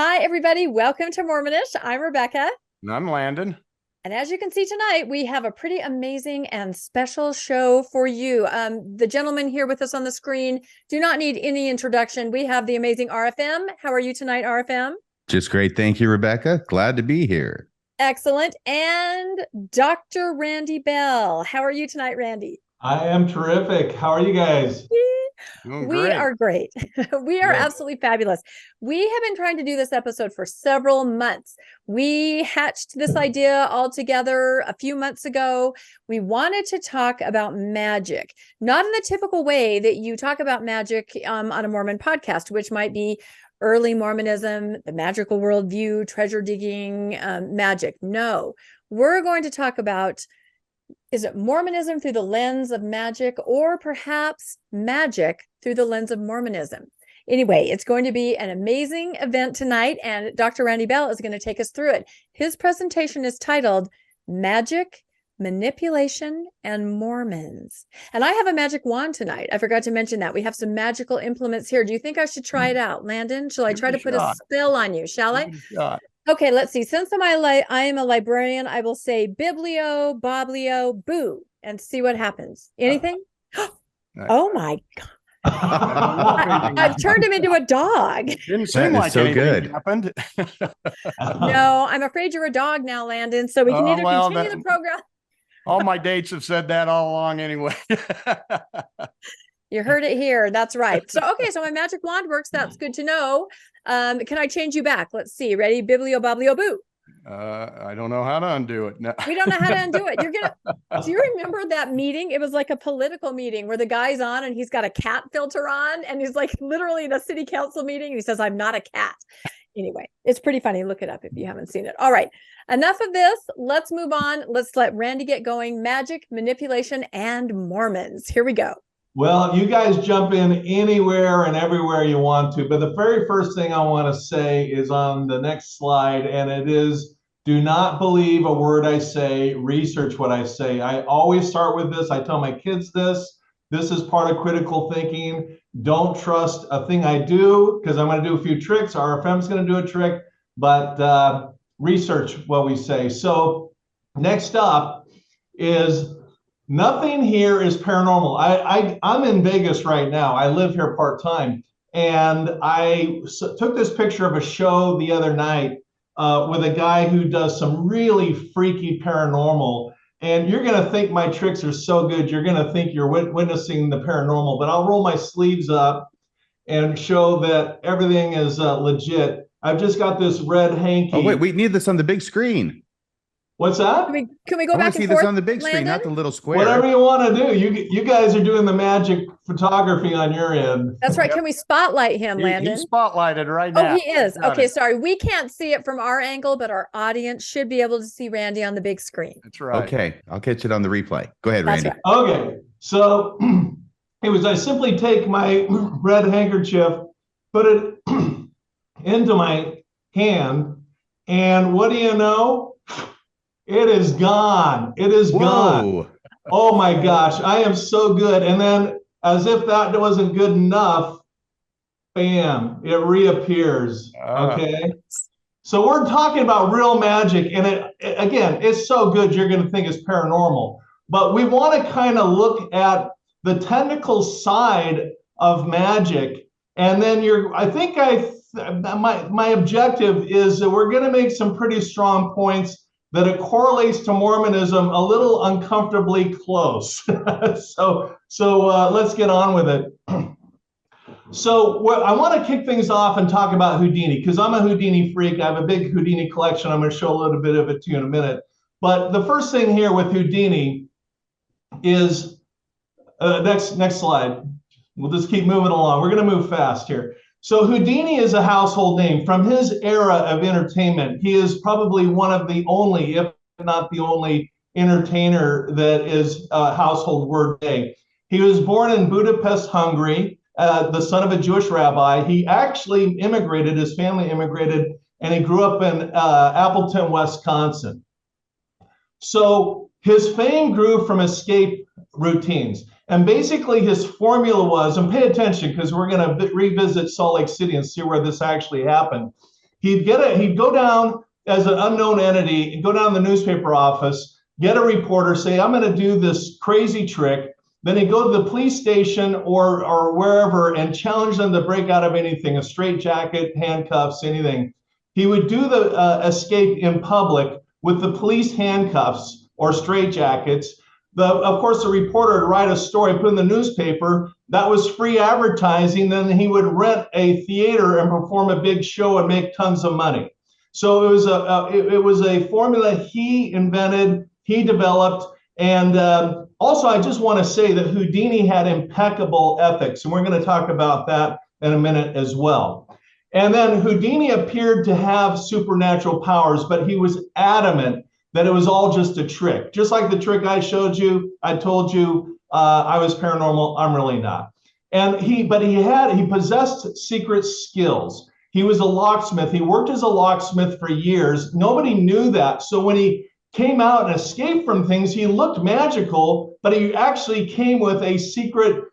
Hi, everybody. Welcome to Mormonish. I'm Rebecca. And I'm Landon. And as you can see tonight, we have a pretty amazing and special show for you. The gentlemen here with us on the screen do not need any introduction. We have the amazing RFM. How are you tonight, RFM? Just great. Thank you, Rebecca. Glad to be here. Excellent. And Dr. Randy Bell. How are you tonight, Randy? I am terrific. How are you guys? We are great. We are absolutely fabulous. We have been trying to do this episode for several months. We hatched this idea all together a few months ago. We wanted to talk about magic, not in the typical way that you talk about magic on a Mormon podcast, which might be early Mormonism, the magical worldview, treasure digging, magic. No, we're going to talk about, is it Mormonism through the lens of magic, or perhaps magic through the lens of Mormonism? Anyway, it's going to be an amazing event tonight, and Dr. Randy Bell is going to take us through it. His presentation is titled Magic, Manipulation, and Mormons. And I have a magic wand tonight. I forgot to mention that. We have some magical implements here. Do you think I should try it out, Landon? Shall I try to put a spell on you? Shall I? Okay, let's see. Since I am a librarian, I will say biblio, boblio, boo, and see what happens. Anything? Oh my God. I've turned him into a dog. Didn't seem like so anything good. happened. No, I'm afraid you're a dog now, Landon. So we can either continue the program. All my dates have said that all along anyway. You heard it here. That's right. So, okay. So my magic wand works. That's good to know. Can I change you back? Let's see. Ready? Biblio, boblio, boo. I don't know how to undo it. No. We don't know how to undo it. Do you remember that meeting? It was like a political meeting where the guy's on and he's got a cat filter on and he's like literally in a city council meeting. And he says, I'm not a cat. Anyway, it's pretty funny. Look it up if you haven't seen it. All right. Enough of this. Let's move on. Let's let Randy get going. Magic, manipulation, and Mormons. Here we go. Well, you guys jump in anywhere and everywhere you want to, but the very first thing I want to say is on the next slide, and it is, do not believe a word I say, research what I say. I always start with this. I tell my kids this. This is part of critical thinking. Don't trust a thing I do, because I'm going to do a few tricks. RFM's going to do a trick, but research what we say. So next up is, nothing here is paranormal. I'm in Vegas right now. I live here part-time. And I took this picture of a show the other night with a guy who does some really freaky paranormal. And you're going to think my tricks are so good. You're going to think you're witnessing the paranormal. But I'll roll my sleeves up and show that everything is legit. I've just got this red hanky. Oh, wait, we need this on the big screen. What's that? Can we go back and see forth, this on the big Landon? screen, not the little square. Whatever you want to do. You guys are doing the magic photography on your end. That's right. Can we spotlight him, Landon? He's spotlighted right now. Oh, he is. Okay, sorry. We can't see it from our angle, but our audience should be able to see Randy on the big screen. That's right. Okay, I'll catch it on the replay. Go ahead, That's Randy. right. Okay, so I simply take my red handkerchief, put it into my hand, and what do you know? It is gone. It is gone. Oh my gosh, I am so good. And then, as if that wasn't good enough, bam, it reappears. Okay. So we're talking about real magic, and it's so good you're going to think it's paranormal. But we want to kind of look at the technical side of magic, and then my objective is that we're going to make some pretty strong points that it correlates to Mormonism a little uncomfortably close. So let's get on with it. So I want to kick things off and talk about Houdini, because I'm a Houdini freak. I have a big Houdini collection. I'm going to show a little bit of it to you in a minute. But the first thing here with Houdini is, next slide. We'll just keep moving along. We're going to move fast here. So Houdini is a household name. From his era of entertainment, he is probably one of the only, if not the only, entertainer that is a household word today. He was born in Budapest, Hungary, the son of a Jewish rabbi. He actually immigrated, his family immigrated, and he grew up in Appleton, Wisconsin. So his fame grew from escape routines. And basically his formula was, and pay attention because we're going to revisit Salt Lake City and see where this actually happened. He'd go down as an unknown entity, go down to the newspaper office, get a reporter, say, I'm going to do this crazy trick. Then he'd go to the police station or wherever and challenge them to break out of anything, a straitjacket, handcuffs, anything. He would do the escape in public with the police handcuffs or straitjackets. Of course, the reporter would write a story, put in the newspaper. That was free advertising. Then he would rent a theater and perform a big show and make tons of money. So it was a formula he invented, he developed. And also, I just want to say that Houdini had impeccable ethics, and we're going to talk about that in a minute as well. And then Houdini appeared to have supernatural powers, but he was adamant that it was all just a trick. Just like the trick I showed you, I told you I was paranormal, I'm really not. And he possessed secret skills. He was a locksmith. He worked as a locksmith for years. Nobody knew that. So when he came out and escaped from things, he looked magical, but he actually came with a secret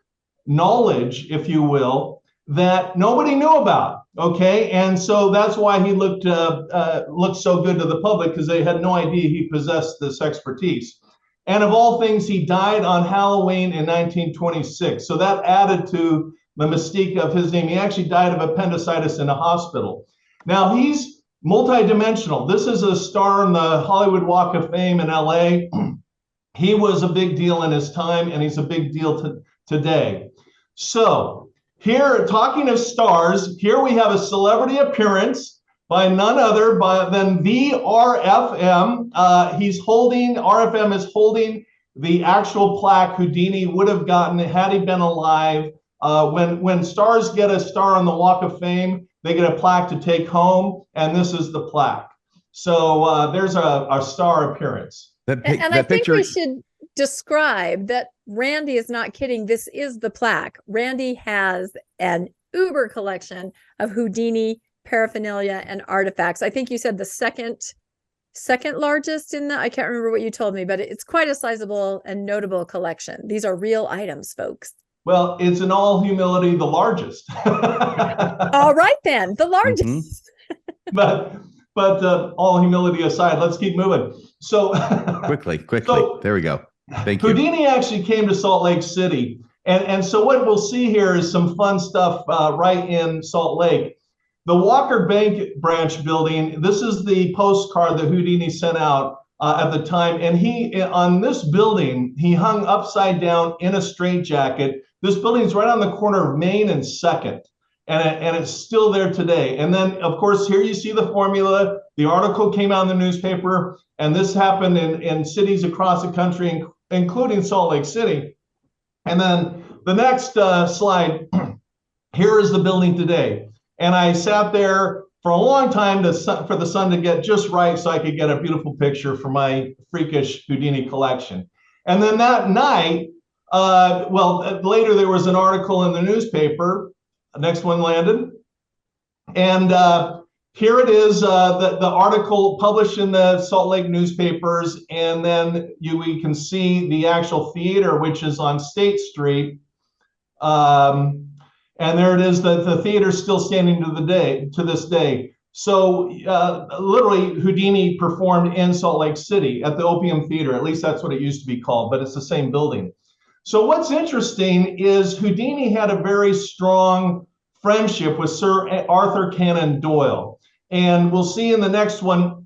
knowledge, if you will, that nobody knew about. Okay, and so that's why he looked so good to the public, because they had no idea he possessed this expertise. And of all things, he died on Halloween in 1926. So that added to the mystique of his name. He actually died of appendicitis in a hospital. Now he's multidimensional. This is a star in the Hollywood Walk of Fame in LA. He was a big deal in his time, and he's a big deal today. So here, talking of stars, here we have a celebrity appearance by none other than the RFM. RFM is holding the actual plaque Houdini would have gotten had he been alive. When stars get a star on the Walk of Fame, they get a plaque to take home, and this is the plaque. So there's our star appearance. I think we should describe that Randy is not kidding. This is the plaque. Randy has an uber collection of Houdini paraphernalia and artifacts. I think you said the second largest in I can't remember what you told me, but it's quite a sizable and notable collection. These are real items, folks. Well, it's in all humility the largest. All right, then, the largest. Mm-hmm. But all humility aside, let's keep moving. So quickly. So, there we go. Thank you. Houdini actually came to Salt Lake City. And so what we'll see here is some fun stuff right in Salt Lake. The Walker Bank branch building, this is the postcard that Houdini sent out at the time. And on this building, he hung upside down in a straitjacket. This building is right on the corner of Main and 2nd. And it's still there today. And then, of course, here you see the formula. The article came out in the newspaper, and this happened in cities across the country, including Salt Lake City. And then the next slide, here is the building today. And I sat there for a long time for the sun to get just right so I could get a beautiful picture for my freakish Houdini collection. And then that night, later there was an article in the newspaper. Next one, Landon. And here it is, the article published in the Salt Lake newspapers. And then we can see the actual theater, which is on State Street. And there it is, the theater's still standing to this day. So literally, Houdini performed in Salt Lake City at the Opium Theater. At least that's what it used to be called, but it's the same building. So what's interesting is Houdini had a very strong friendship with Sir Arthur Conan Doyle. And we'll see in the next one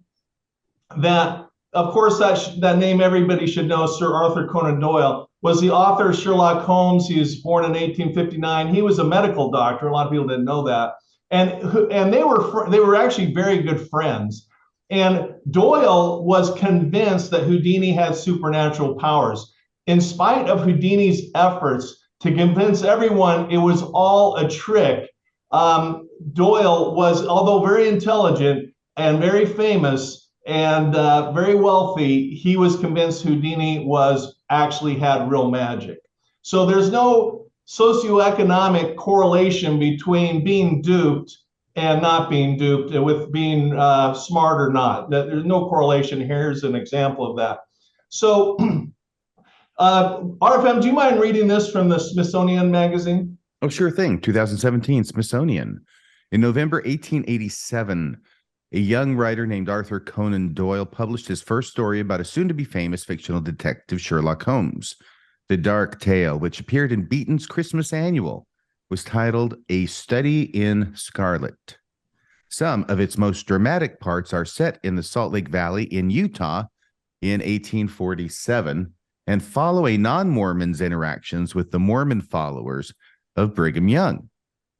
that, of course, that name everybody should know, Sir Arthur Conan Doyle, was the author of Sherlock Holmes. He was born in 1859. He was a medical doctor. A lot of people didn't know that. And they were actually very good friends. And Doyle was convinced that Houdini had supernatural powers. In spite of Houdini's efforts to convince everyone it was all a trick, Doyle was, although very intelligent and very famous and very wealthy, he was convinced Houdini actually had real magic. So there's no socioeconomic correlation between being duped and not being duped, with being smart or not. There's no correlation. Here's an example of that. So RFM, do you mind reading this from the Smithsonian Magazine? Oh, sure thing. 2017 Smithsonian. In November 1887, A young writer named Arthur Conan Doyle published his first story about a soon-to-be-famous fictional detective, Sherlock Holmes. The dark tale, which appeared in Beaton's Christmas Annual, was titled A Study in Scarlet. Some of its most dramatic parts are set in the Salt Lake Valley in Utah in 1847 and follow a non-Mormon's interactions with the Mormon followers of Brigham Young.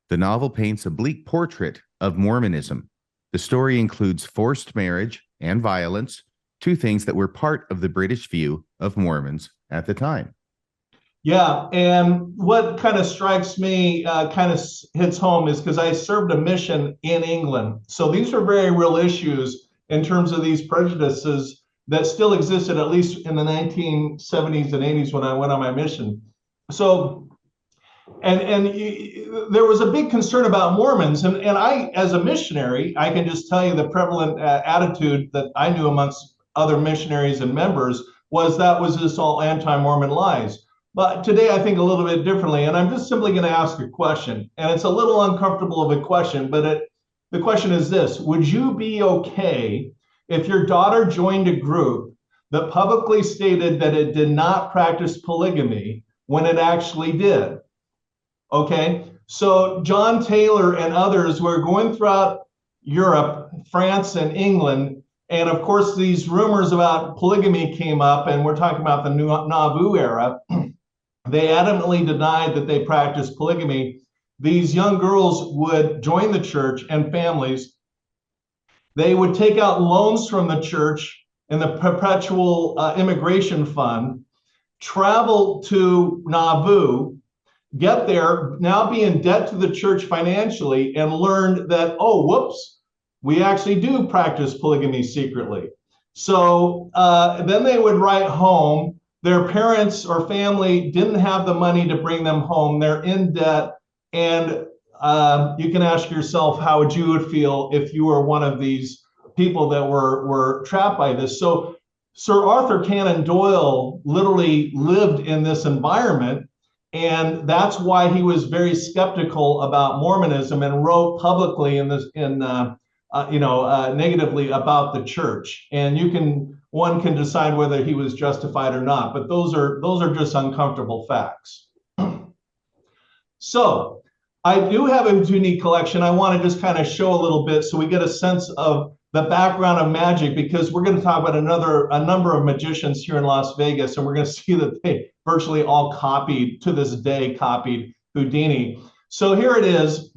The novel paints a bleak portrait of Mormonism. The story includes forced marriage and violence, two things that were part of the British view of Mormons at the time. Yeah, and what kind of strikes me, kind of hits home, is because I served a mission in England. So these are very real issues in terms of these prejudices that still existed, at least in the 1970s and 80s when I went on my mission. So, and there was a big concern about Mormons. And I, as a missionary, I can just tell you the prevalent attitude that I knew amongst other missionaries and members was this all anti-Mormon lies. But today I think a little bit differently, and I'm just simply going to ask a question. And it's a little uncomfortable of a question, but the question is this: would you be okay if your daughter joined a group that publicly stated that it did not practice polygamy when it actually did? Okay, so John Taylor and others were going throughout Europe, France and England, and of course these rumors about polygamy came up, and we're talking about the Nauvoo era. They adamantly denied that they practiced polygamy. These young girls would join the church and families. They would take out loans from the church in the perpetual immigration fund, travel to Nauvoo, get there, now be in debt to the church financially, and learn that, oh, whoops, we actually do practice polygamy secretly. So then they would write home. Their parents or family didn't have the money to bring them home. They're in debt. And you can ask yourself, how would you feel if you were one of these people that were trapped by this? So Sir Arthur Conan Doyle literally lived in this environment. And that's why he was very skeptical about Mormonism and wrote publicly negatively about the church. And one can decide whether he was justified or not, but those are just uncomfortable facts. So I do have a Houdini collection. I want to just kind of show a little bit so we get a sense of the background of magic, because we're going to talk about a number of magicians here in Las Vegas, and we're going to see that they virtually all copied Houdini. So here it is.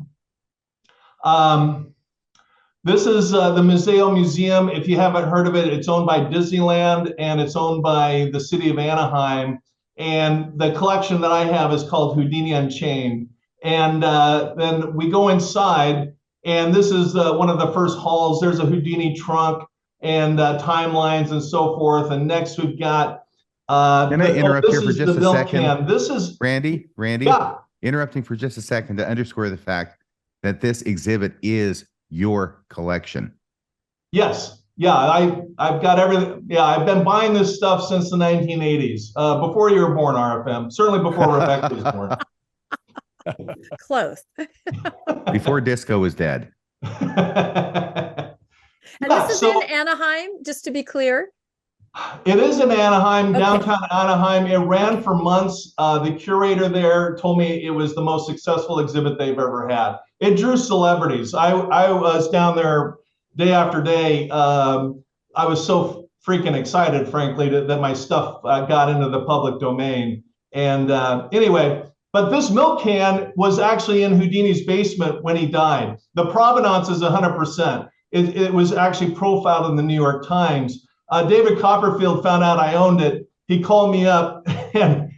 This is the Museo Museum. If you haven't heard of it, it's owned by Disneyland and it's owned by the city of Anaheim. And the collection that I have is called Houdini Unchained. And then we go inside, and this is one of the first halls. There's a Houdini trunk and timelines and so forth. And next we've got. Can I interrupt here for just a second? Can. This is Randy. Yeah. Interrupting for just a second to underscore the fact that this exhibit is your collection. Yes. Yeah, I've got everything. Yeah, I've been buying this stuff since the 1980s, before you were born, RFM. Certainly before Rebecca was born. Close. Before disco was dead. And this is in Anaheim, just to be clear. It is in Anaheim, downtown Anaheim. It ran for months. The curator there told me it was the most successful exhibit they've ever had. It drew celebrities. I was down there day after day. I was so freaking excited, frankly, that my stuff got into the public domain. And anyway, but this milk can was actually in Houdini's basement when he died. The provenance is 100%. It was actually profiled in the New York Times. David Copperfield found out I owned it. He called me up, and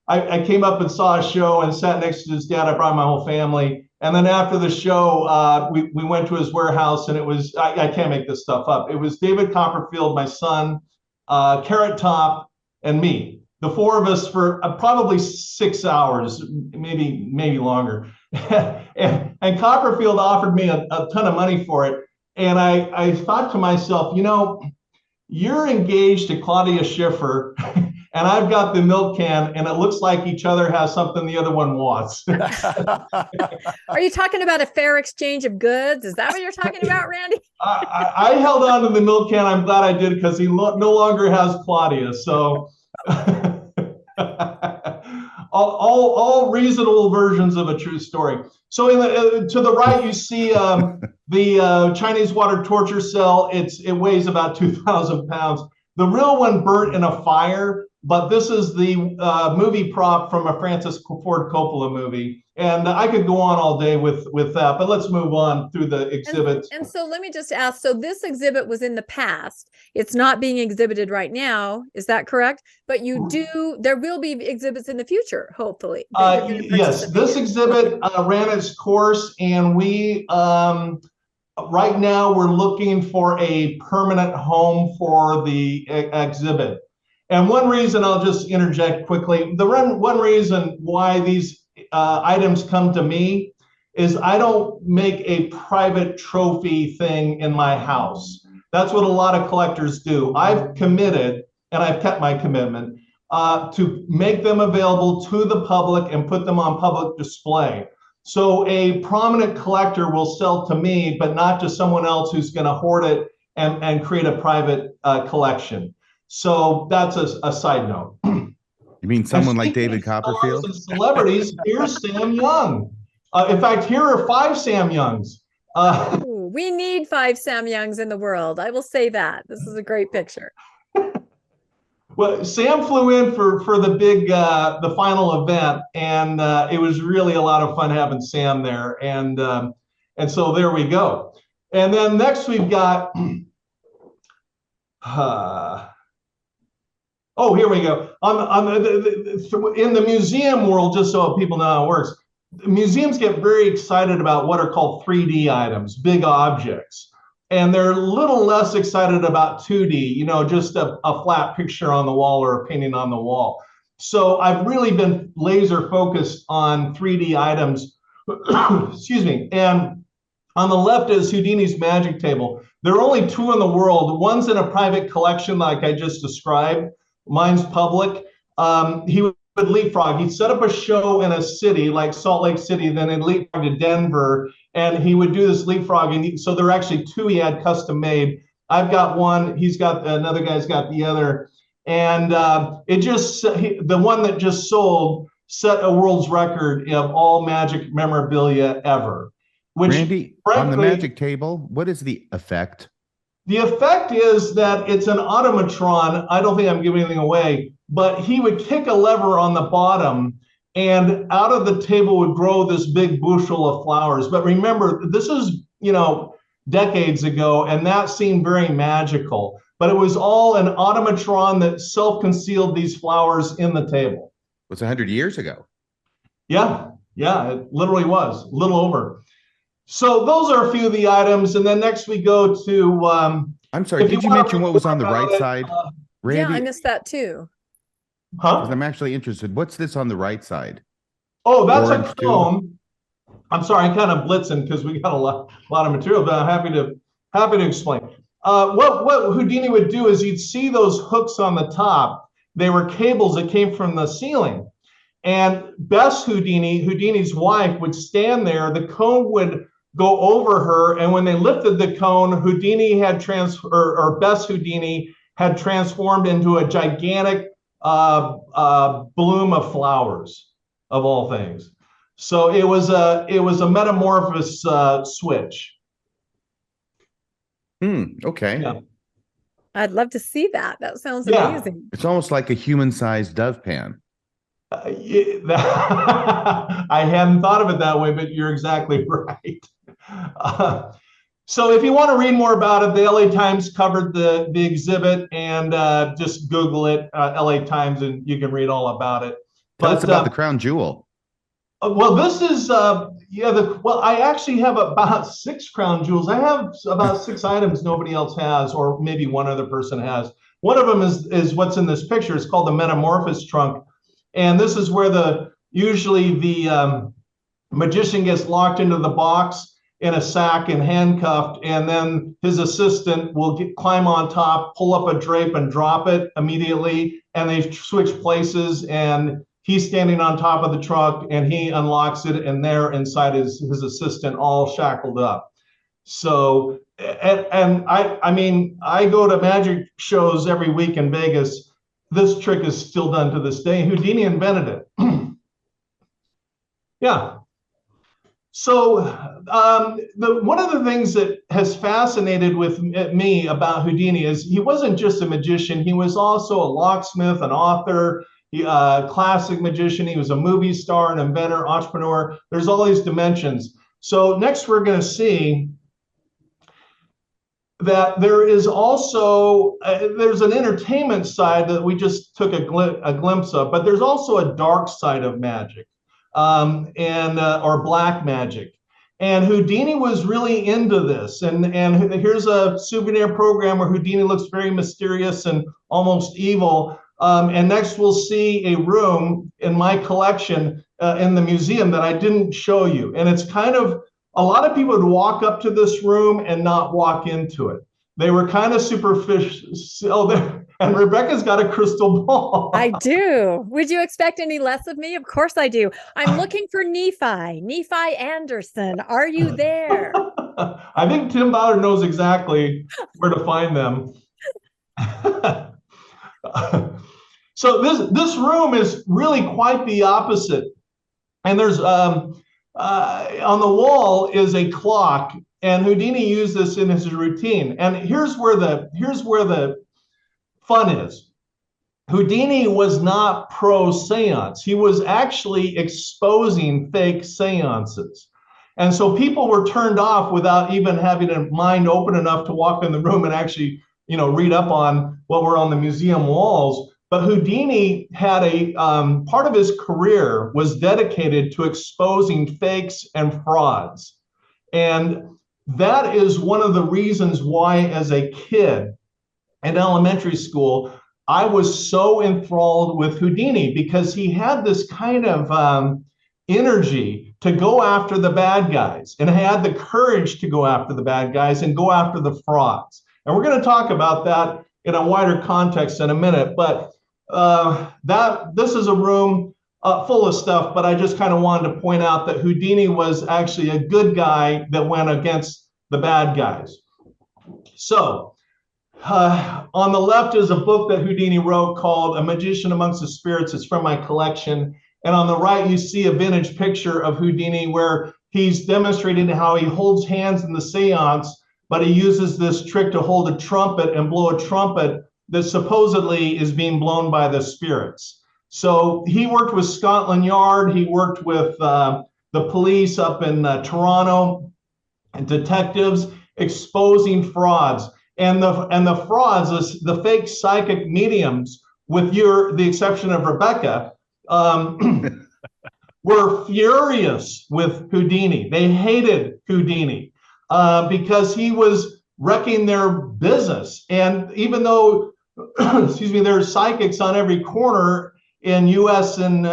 I came up and saw a show and sat next to his dad. I brought my whole family. And then after the show, we went to his warehouse, and it was, I can't make this stuff up. It was David Copperfield, my son, Carrot Top, and me. The four of us for probably 6 hours, maybe longer. and Copperfield offered me a ton of money for it. And I thought to myself, you're engaged to Claudia Schiffer, and I've got the milk can, and it looks like each other has something the other one wants. Are you talking about a fair exchange of goods? Is that what you're talking about, Randy? I held on to the milk can. I'm glad I did, because he no longer has Claudia. So all reasonable versions of a true story. So to the right, you see the Chinese water torture cell. It weighs about 2,000 pounds. The real one burnt in a fire, but this is the movie prop from a Francis Ford Coppola movie. And I could go on all day with that, but let's move on through the exhibits. And so let me just ask, so this exhibit was in the past. It's not being exhibited right now. Is that correct? But there will be exhibits in the future, hopefully. Yes, this exhibit ran its course, and we, right now we're looking for a permanent home for the exhibit. And one reason, I'll just interject quickly, one reason why these items come to me is I don't make a private trophy thing in my house. That's what a lot of collectors do. I've committed, and I've kept my commitment, to make them available to the public and put them on public display. So a prominent collector will sell to me, but not to someone else who's going to hoard it and create a private collection. So that's a side note. You mean someone like David Copperfield? Celebrities, here's Sam Young. In fact, here are 5 Sam Youngs. We need 5 Sam Youngs in the world. I will say that. This is a great picture. Well, Sam flew in for the big, the final event, and it was really a lot of fun having Sam there. And so there we go. And then next we've got, oh, here we go. In the museum world, just so people know how it works, museums get very excited about what are called 3D items, big objects. And they're a little less excited about 2D, just a flat picture on the wall or a painting on the wall. So I've really been laser focused on 3D items. Excuse me. And on the left is Houdini's magic table. There are only 2 in the world. One's in a private collection like I just described. Mine's public. He would leapfrog. He'd set up a show in a city like Salt Lake City, then he'd leapfrog to Denver, and he would do this leapfrog. And so there are actually 2 he had custom made. I've got one. He's got another guy's got the other. And the one that just sold set a world's record of all magic memorabilia ever. Which, Randy, on the magic table, what is the effect? The effect is that it's an automatron. I don't think I'm giving anything away, but he would kick a lever on the bottom, and out of the table would grow this big bushel of flowers. But remember, this is, decades ago, and that seemed very magical. But it was all an automatron that self-concealed these flowers in the table. It was 100 years ago. Yeah, it literally was, a little over. So those are a few of the items, and then next we go to. I'm sorry. Did you mention what was on the right side, Randy? Yeah, I missed that too. Huh? I'm actually interested. What's this on the right side? Oh, that's a cone. I'm sorry, I'm kind of blitzing because we got a lot of material, but I'm happy to explain. What Houdini would do is you'd see those hooks on the top. They were cables that came from the ceiling, and Bess Houdini's wife, would stand there. The cone would go over her, and when they lifted the cone, Bess Houdini had transformed into a gigantic bloom of flowers, of all things. So it was a metamorphosis switch. Okay. Yeah. I'd love to see that. That sounds amazing. It's almost like a human-sized dove pan. I hadn't thought of it that way, but you're exactly right. So if you want to read more about it, the LA Times covered the exhibit, and just Google it, LA Times, and you can read all about it. Tell us about the crown jewel. Well, this is, I actually have about 6 crown jewels. I have about 6 items nobody else has, or maybe one other person has. One of them is what's in this picture. It's called the Metamorphosis trunk. And this is where usually the magician gets locked into the box, in a sack and handcuffed, and then his assistant will climb on top, pull up a drape and drop it immediately, and they switch places, and he's standing on top of the truck and he unlocks it, and there inside his assistant all shackled up. So, and I mean, I go to magic shows every week in Vegas. This trick is still done to this day. Houdini invented it. Yeah. So one of the things that has fascinated with me about Houdini is he wasn't just a magician. He was also a locksmith, an author, classic magician. He was a movie star, an inventor, entrepreneur. There's all these dimensions. So next we're going to see that there is also, there's an entertainment side that we just took a glimpse of, but there's also a dark side of magic. Or black magic. And Houdini was really into this. And here's a souvenir program where Houdini looks very mysterious and almost evil. And next we'll see a room in my collection in the museum that I didn't show you. And it's kind of, a lot of people would walk up to this room and not walk into it. They were kind of superficial. And Rebecca's got a crystal ball. I do. Would you expect any less of me? Of course I do. I'm looking for Nephi Anderson. Are you there? I think Tim Ballard knows exactly where to find them. So this room is really quite the opposite. And there's on the wall is a clock, and Houdini used this in his routine. And here's where the fun is. Houdini was not pro seance. He was actually exposing fake seances. And so people were turned off without even having a mind open enough to walk in the room and actually, read up on what were on the museum walls. But Houdini had a part of his career was dedicated to exposing fakes and frauds. And that is one of the reasons why, as a kid, in elementary school, I was so enthralled with Houdini, because he had this kind of energy to go after the bad guys, and had the courage to go after the bad guys and go after the frauds. And we're going to talk about that in a wider context in a minute. But this is a room full of stuff, but I just kind of wanted to point out that Houdini was actually a good guy that went against the bad guys. So, on the left is a book that Houdini wrote called A Magician Amongst the Spirits. It's from my collection. And on the right, you see a vintage picture of Houdini where he's demonstrating how he holds hands in the seance, but he uses this trick to hold a trumpet and blow a trumpet that supposedly is being blown by the spirits. So he worked with Scotland Yard. He worked with the police up in Toronto, and detectives exposing frauds. And the frauds, the fake psychic mediums, with the exception of Rebecca, were furious with Houdini. They hated Houdini because he was wrecking their business. And even though, there's psychics on every corner in the U.S. and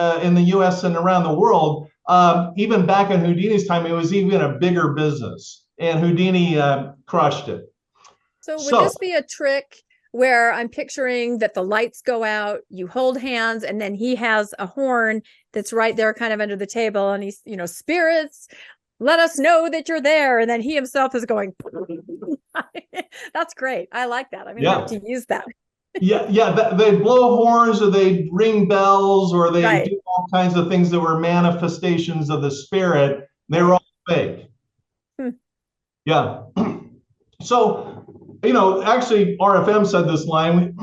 around the world, even back in Houdini's time, it was even a bigger business. And Houdini crushed it. So would this be a trick where I'm picturing that the lights go out, you hold hands, and then he has a horn that's right there kind of under the table, and he's, spirits, let us know that you're there. And then he himself is going, that's great. I like that. I mean, I have to use that. They blow horns, or they ring bells, or they do all kinds of things that were manifestations of the spirit. They were all fake. Yeah. So, actually RFM said this line,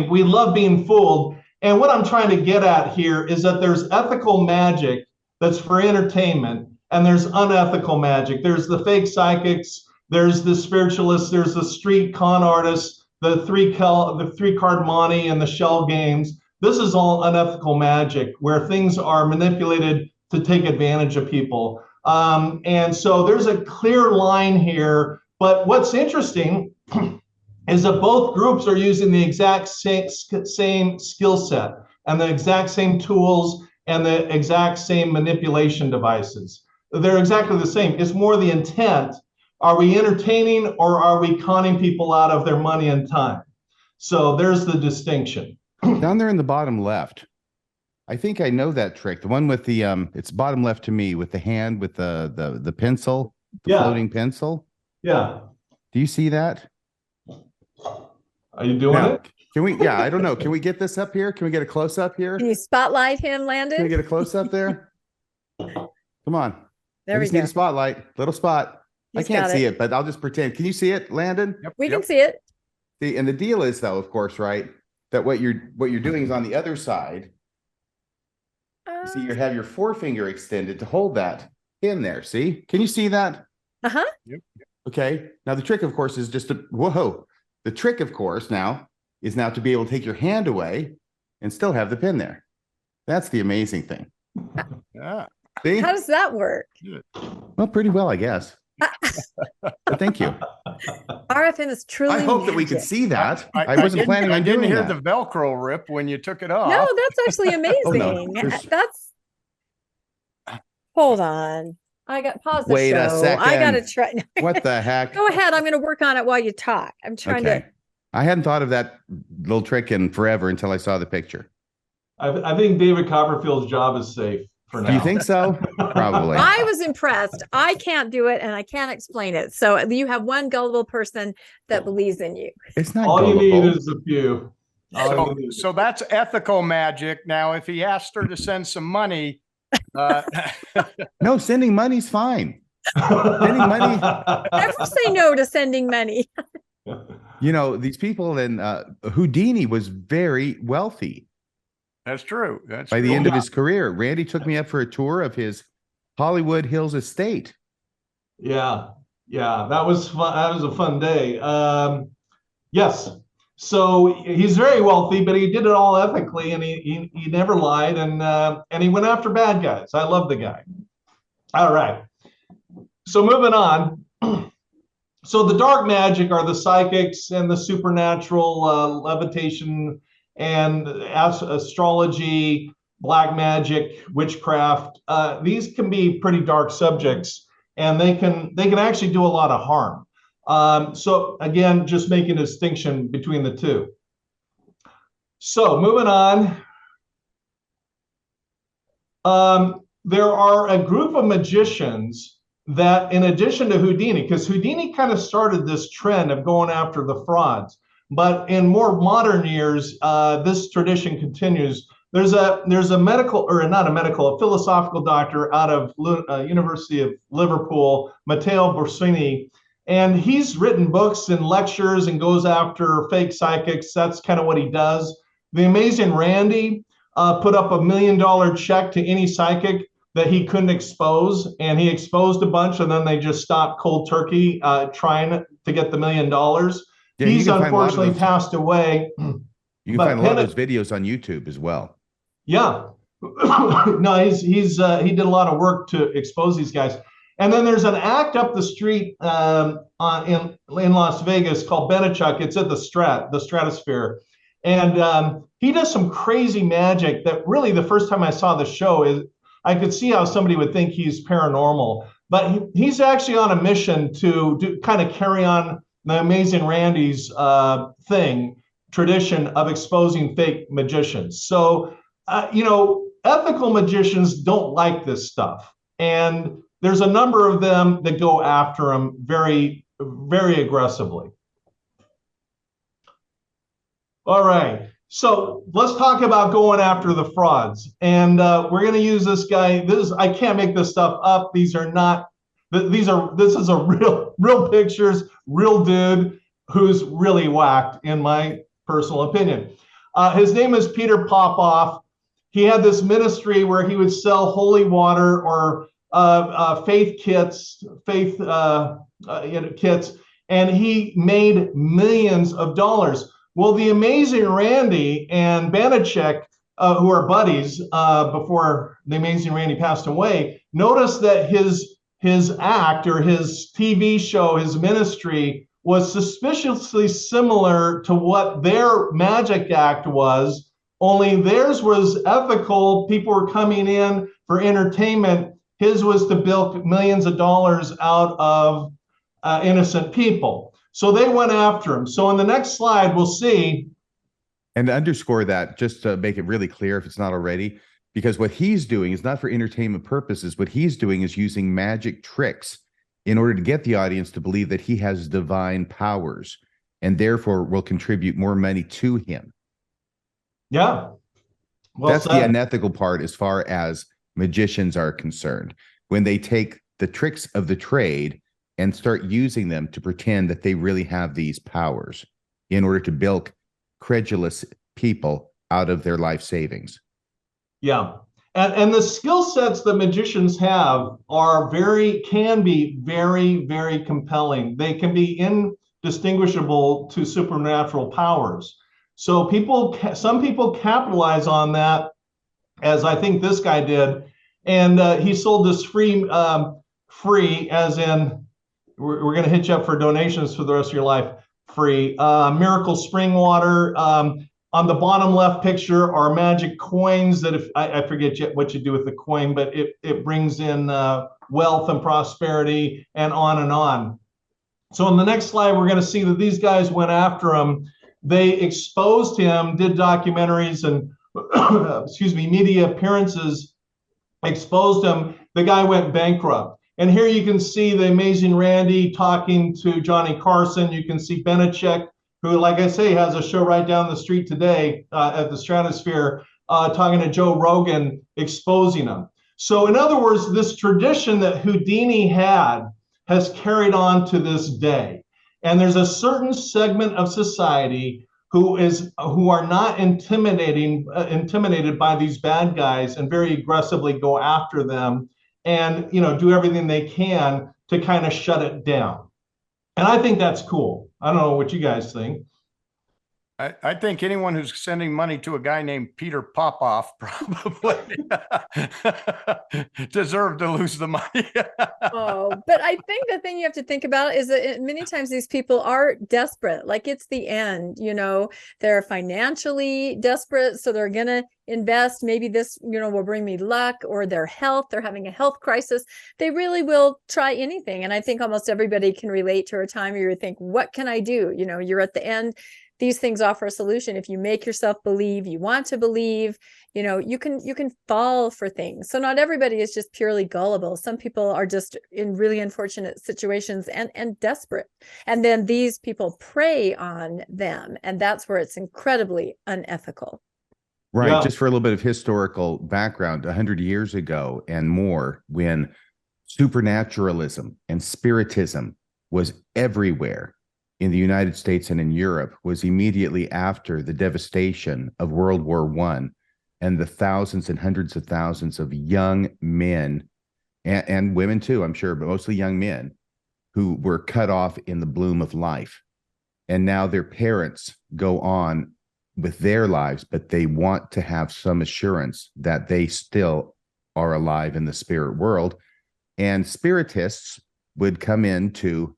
we love being fooled. And what I'm trying to get at here is that there's ethical magic that's for entertainment, and there's unethical magic. There's the fake psychics, there's the spiritualists, there's the street con artists, the three card monte and the shell games. This is all unethical magic where things are manipulated to take advantage of people. And so there's a clear line here. But what's interesting is that both groups are using the exact same skill set and the exact same tools and the exact same manipulation devices. they're exactly the same. It's more the intent. Are we entertaining or are we conning people out of their money and time? So there's the distinction. Down there in the bottom left, I think I know that trick. The one with the it's bottom left to me, with the hand with the pencil, the floating pencil. Yeah. Do you see that? Are you doing it? Can we? Yeah, I don't know. Can we get this up here? Can we get a close up here? Can you spotlight him, Landon? Can we get a close up there? Come on. There we just need go. a spotlight, little spot. I can't see it, but I'll just pretend. Can you see it, Landon? Yep, we can see it. See, and the deal is, though, of course, right, that what you're doing is on the other side. See, you have your forefinger extended to hold that in there. See? Can you see that? Uh-huh. Yep. Okay. Now the trick, of course, is just to whoa. The trick, of course, now is to be able to take your hand away and still have the pin there. That's the amazing thing. Yeah. See? How does that work? Well, pretty well, I guess. But thank you. RFM is truly I hope that we could see that. I wasn't planning on doing hear that. the Velcro rip when you took it off. No, that's actually amazing. Oh, no. That's hold on. I got pause the Wait show. a second. I gotta try. What the heck? Go ahead. I'm gonna work on it while you talk. I'm trying to. I hadn't thought of that little trick in forever until I saw the picture. I think David Copperfield's job is safe for now. Do you think so? Probably. I was impressed. I can't do it and I can't explain it. So you have one gullible person that believes in you. It's not all gullible. you need is a few. So that's ethical magic. Now, if he asked her to send some money, no, sending money's fine. Sending money. Never say no to sending money. You know, these people in Houdini was very wealthy. That's true. That's by true. the end of his career. Randy took me up for a tour of his Hollywood Hills estate. Yeah, that was fun. That was a fun day. Yes, so he's very wealthy, but he did it all ethically, and he never lied, and he went after bad guys. I love the guy. All right, so moving on. So the dark magic are the psychics and the supernatural, levitation and astrology, black magic, witchcraft. These can be pretty dark subjects, and they can actually do a lot of harm. So again, just making a distinction between the two. So moving on. There are a group of magicians that, in addition to Houdini, because Houdini kind of started this trend of going after the frauds, but in more modern years, this tradition continues. There's a medical, or not a medical, a philosophical doctor out of University of Liverpool, Matteo Borsini, and he's written books and lectures and goes after fake psychics. That's kind of what he does. The Amazing Randy put up $1 million check to any psychic that he couldn't expose, and he exposed a bunch, and then they just stopped cold turkey trying to get the $1 million. Yeah, he's unfortunately passed away. You can find a lot of those videos on YouTube as well. Yeah, no, he did a lot of work to expose these guys. And then there's an act up the street in Las Vegas called Benichuk. It's at the Stratosphere, and he does some crazy magic that really, the first time I saw the show, is I could see how somebody would think he's paranormal, but he's actually on a mission to kind of carry on the Amazing Randy's tradition of exposing fake magicians. So, ethical magicians don't like this stuff. And there's a number of them that go after him very, very aggressively. All right. So let's talk about going after the frauds. And we're going to use this guy. I can't make this stuff up. This is a real pictures, real dude who's really whacked, in my personal opinion. His name is Peter Popoff. He had this ministry where he would sell holy water or faith kits, and he made millions of dollars. Well, the Amazing Randy and Banachek, who are buddies before the Amazing Randy passed away, noticed that his act, or his TV show, his ministry, was suspiciously similar to what their magic act was, only theirs was ethical. People were coming in for entertainment. His was to bilk millions of dollars out of innocent people. So they went after him. So in the next slide, we'll see. And to underscore that, just to make it really clear if it's not already, because what he's doing is not for entertainment purposes. What he's doing is using magic tricks in order to get the audience to believe that he has divine powers and therefore will contribute more money to him. Yeah. Well, that's the unethical part as far as magicians are concerned. When they take the tricks of the trade and start using them to pretend that they really have these powers in order to bilk credulous people out of their life savings. Yeah. And the skill sets that magicians have can be very, very compelling. They can be indistinguishable to supernatural powers. So some people capitalize on that, as I think this guy did. And he sold this free, as in, we're going to hit you up for donations for the rest of your life, free. Miracle spring water. On the bottom left picture are magic coins that if I forget yet what you do with the coin, but it brings in wealth and prosperity and on and on. So in the next slide, we're going to see that these guys went after him. They exposed him, did documentaries and media appearances, exposed him. The guy went bankrupt. And here you can see the amazing Randy talking to Johnny Carson. You can see Benachek, who, like I say, has a show right down the street today at the Stratosphere, talking to Joe Rogan, exposing him. So in other words, this tradition that Houdini had has carried on to this day. And there's a certain segment of society who are not intimidated by these bad guys and very aggressively go after them and do everything they can to kind of shut it down. And I think that's cool. I don't know what you guys think. I think anyone who's sending money to a guy named Peter Popoff probably deserved to lose the money. Oh, but I think the thing you have to think about is that many times these people are desperate. Like it's the end, they're financially desperate. So they're going to invest. Maybe this, will bring me luck, or their health. They're having a health crisis. They really will try anything. And I think almost everybody can relate to a time where you think, what can I do? You're at the end. These things offer a solution. If you make yourself believe, you want to believe, you can fall for things. So not everybody is just purely gullible. Some people are just in really unfortunate situations and desperate. And then these people prey on them. And that's where it's incredibly unethical. Right. Yeah. Just for a little bit of historical background, 100 years ago and more, when supernaturalism and spiritism was everywhere in the United States and in Europe, was immediately after the devastation of World War I and the thousands and hundreds of thousands of young men and women too, I'm sure, but mostly young men who were cut off in the bloom of life. And now their parents go on with their lives, but they want to have some assurance that they still are alive in the spirit world. And spiritists would come in to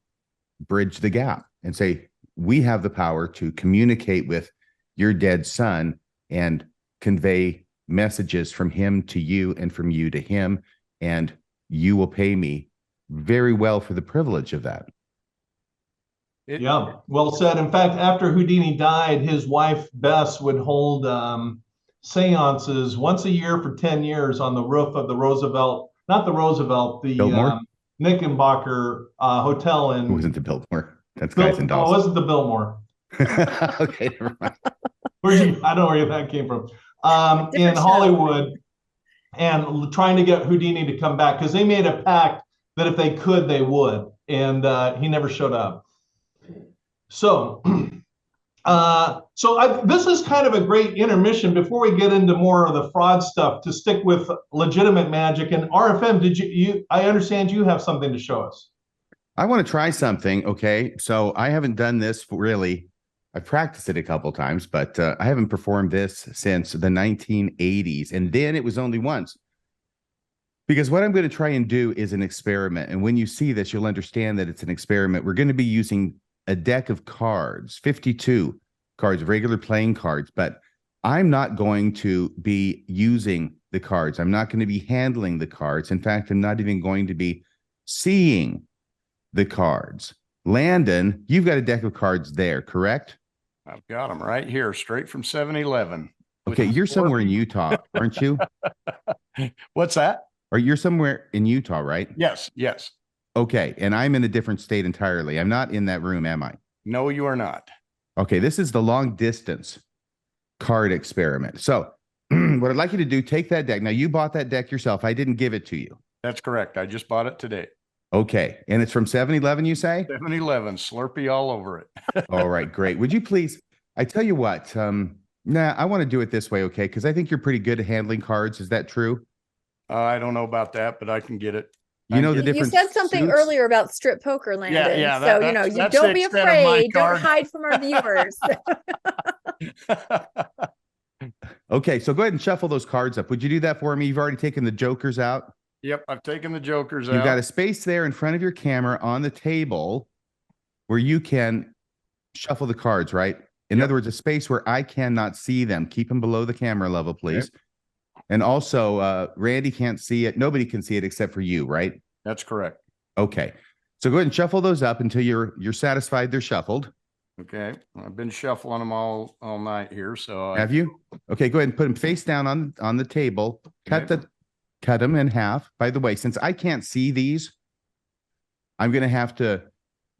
bridge the gap and say, we have the power to communicate with your dead son and convey messages from him to you and from you to him, and you will pay me very well for the privilege of that. Yeah, well said. In fact, after Houdini died, his wife Bess would hold seances once a year for 10 years on the roof of the Knickerbocker Hotel in. It wasn't the Biltmore. That's guys in Dawson. Oh, it wasn't the Biltmore. Okay, never mind. I don't know where that came from. In Hollywood, and trying to get Houdini to come back, because they made a pact that if they could, they would. And he never showed up. So, this is kind of a great intermission before we get into more of the fraud stuff, to stick with legitimate magic. And RFM, I understand you have something to show us. I want to try something. Okay. So I haven't done this really. I've practiced it a couple times, but I haven't performed this since the 1980s. And then it was only once. Because what I'm going to try and do is an experiment. And when you see this, you'll understand that it's an experiment. We're going to be using a deck of cards, 52 cards, regular playing cards, but I'm not going to be using the cards. I'm not going to be handling the cards. In fact, I'm not even going to be seeing the cards. Landon, you've got a deck of cards there, correct? I've got them right here, straight from 7-Eleven. Okay, you're somewhere in Utah, aren't you? What's that? Or you're somewhere in Utah, right? Yes, yes. Okay, and I'm in a different state entirely. I'm not in that room, am I? No, you are not. Okay, this is the long distance card experiment. So what I'd like you to do, take that deck. Now, you bought that deck yourself. I didn't give it to you. That's correct. I just bought it today. Okay, and it's from 7-Eleven, you say? 7-Eleven, Slurpee all over it. All right, great. Would you please, I tell you what, I want to do it this way, okay? Because I think you're pretty good at handling cards. Is that true? I don't know about that, but I can get it. You know the difference. You said something earlier about strip poker, Landon. Yeah. So, you don't be afraid. Don't hide from our viewers. Okay, so go ahead and shuffle those cards up. Would you do that for me? You've already taken the jokers out. Yep, I've taken the jokers out. You've got a space there in front of your camera on the table where you can shuffle the cards, right? In other words, a space where I cannot see them. Keep them below the camera level, please. Okay. And also, Randy can't see it. Nobody can see it except for you, right? That's correct. Okay. So go ahead and shuffle those up until you're satisfied they're shuffled. Okay. I've been shuffling them all night here. So have you? Okay, go ahead and put them face down on the table. Okay. Cut them in half. By the way, since I can't see these, I'm going to have to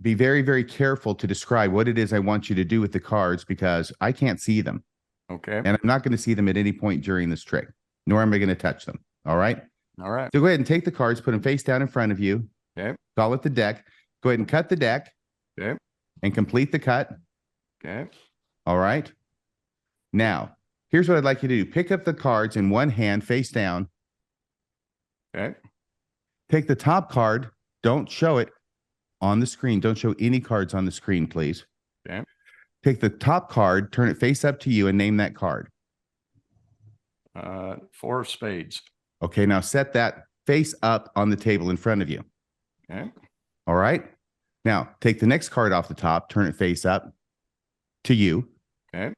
be very, very careful to describe what it is I want you to do with the cards because I can't see them. Okay. And I'm not going to see them at any point during this trick, nor am I going to touch them. All right. All right. So go ahead and take the cards, put them face down in front of you. Okay. Call it the deck. Go ahead and cut the deck. Okay. And complete the cut. Okay. All right. Now, here's what I'd like you to do. Pick up the cards in one hand, face down. Okay. Take the top card. Don't show it on the screen. Don't show any cards on the screen, please. Okay. Take the top card, turn it face up to you, and name that card. 4 of spades. Okay, now set that face up on the table in front of you. Okay. All right. Now, take the next card off the top, turn it face up to you. Okay.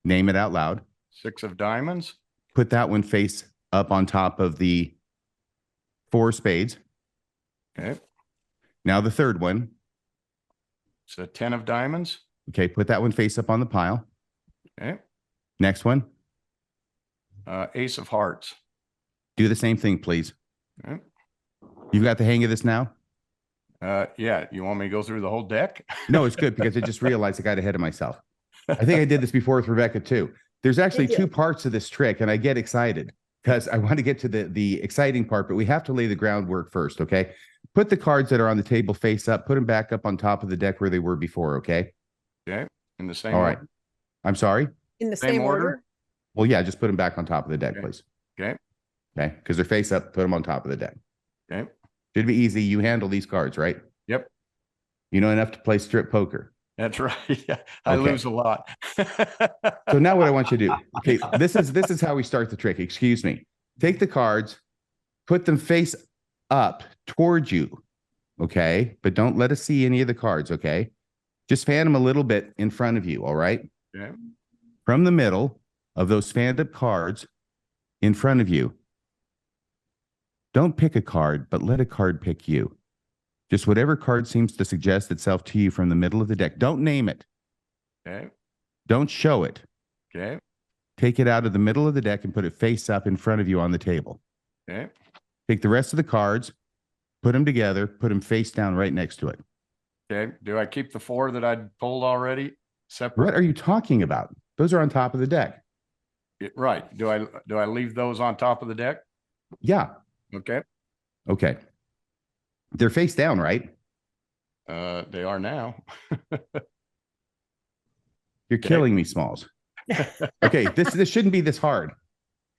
Name it out loud. 6 of diamonds. Put that one face up on top of the 4 of spades. Okay. Now the third one. It's a 10 of diamonds. Okay, put that one face up on the pile. Okay. Next one. Ace of hearts. Do the same thing, please. Okay. You've got the hang of this now? Yeah. You want me to go through the whole deck? No, it's good because I just realized I got ahead of myself. I think I did this before with Rebecca too. There's actually 2 parts to this trick, and I get excited because I want to get to the exciting part, but we have to lay the groundwork first, okay? Put the cards that are on the table face up, put them back up on top of the deck where they were before, okay? Okay. In the same All right. order. I'm sorry? In the same order? Well, yeah, just put them back on top of the deck, please. Okay. Okay, because they're face up, put them on top of the deck. Okay. Should be easy. You handle these cards, right? Yep. You know enough to play strip poker. That's right. Yeah. I lose a lot. So now what I want you to do, okay, this is how we start the trick. Excuse me. Take the cards, put them face up towards you, okay? But don't let us see any of the cards, okay? Just fan them a little bit in front of you, all right? Okay. From the middle of those fanned up cards in front of you, don't pick a card, but let a card pick you. Just whatever card seems to suggest itself to you from the middle of the deck. Don't name it. Okay. Don't show it. Okay. Take it out of the middle of the deck and put it face up in front of you on the table. Okay. Take the rest of the cards, put them together, put them face down right next to it. Okay. Do I keep the 4 that I'd pulled already separate? What are you talking about? Those are on top of the deck. Right. Do I leave those on top of the deck? Yeah. Okay. Okay. They're face down, right? They are now. You're killing me, Smalls. Okay, this shouldn't be this hard.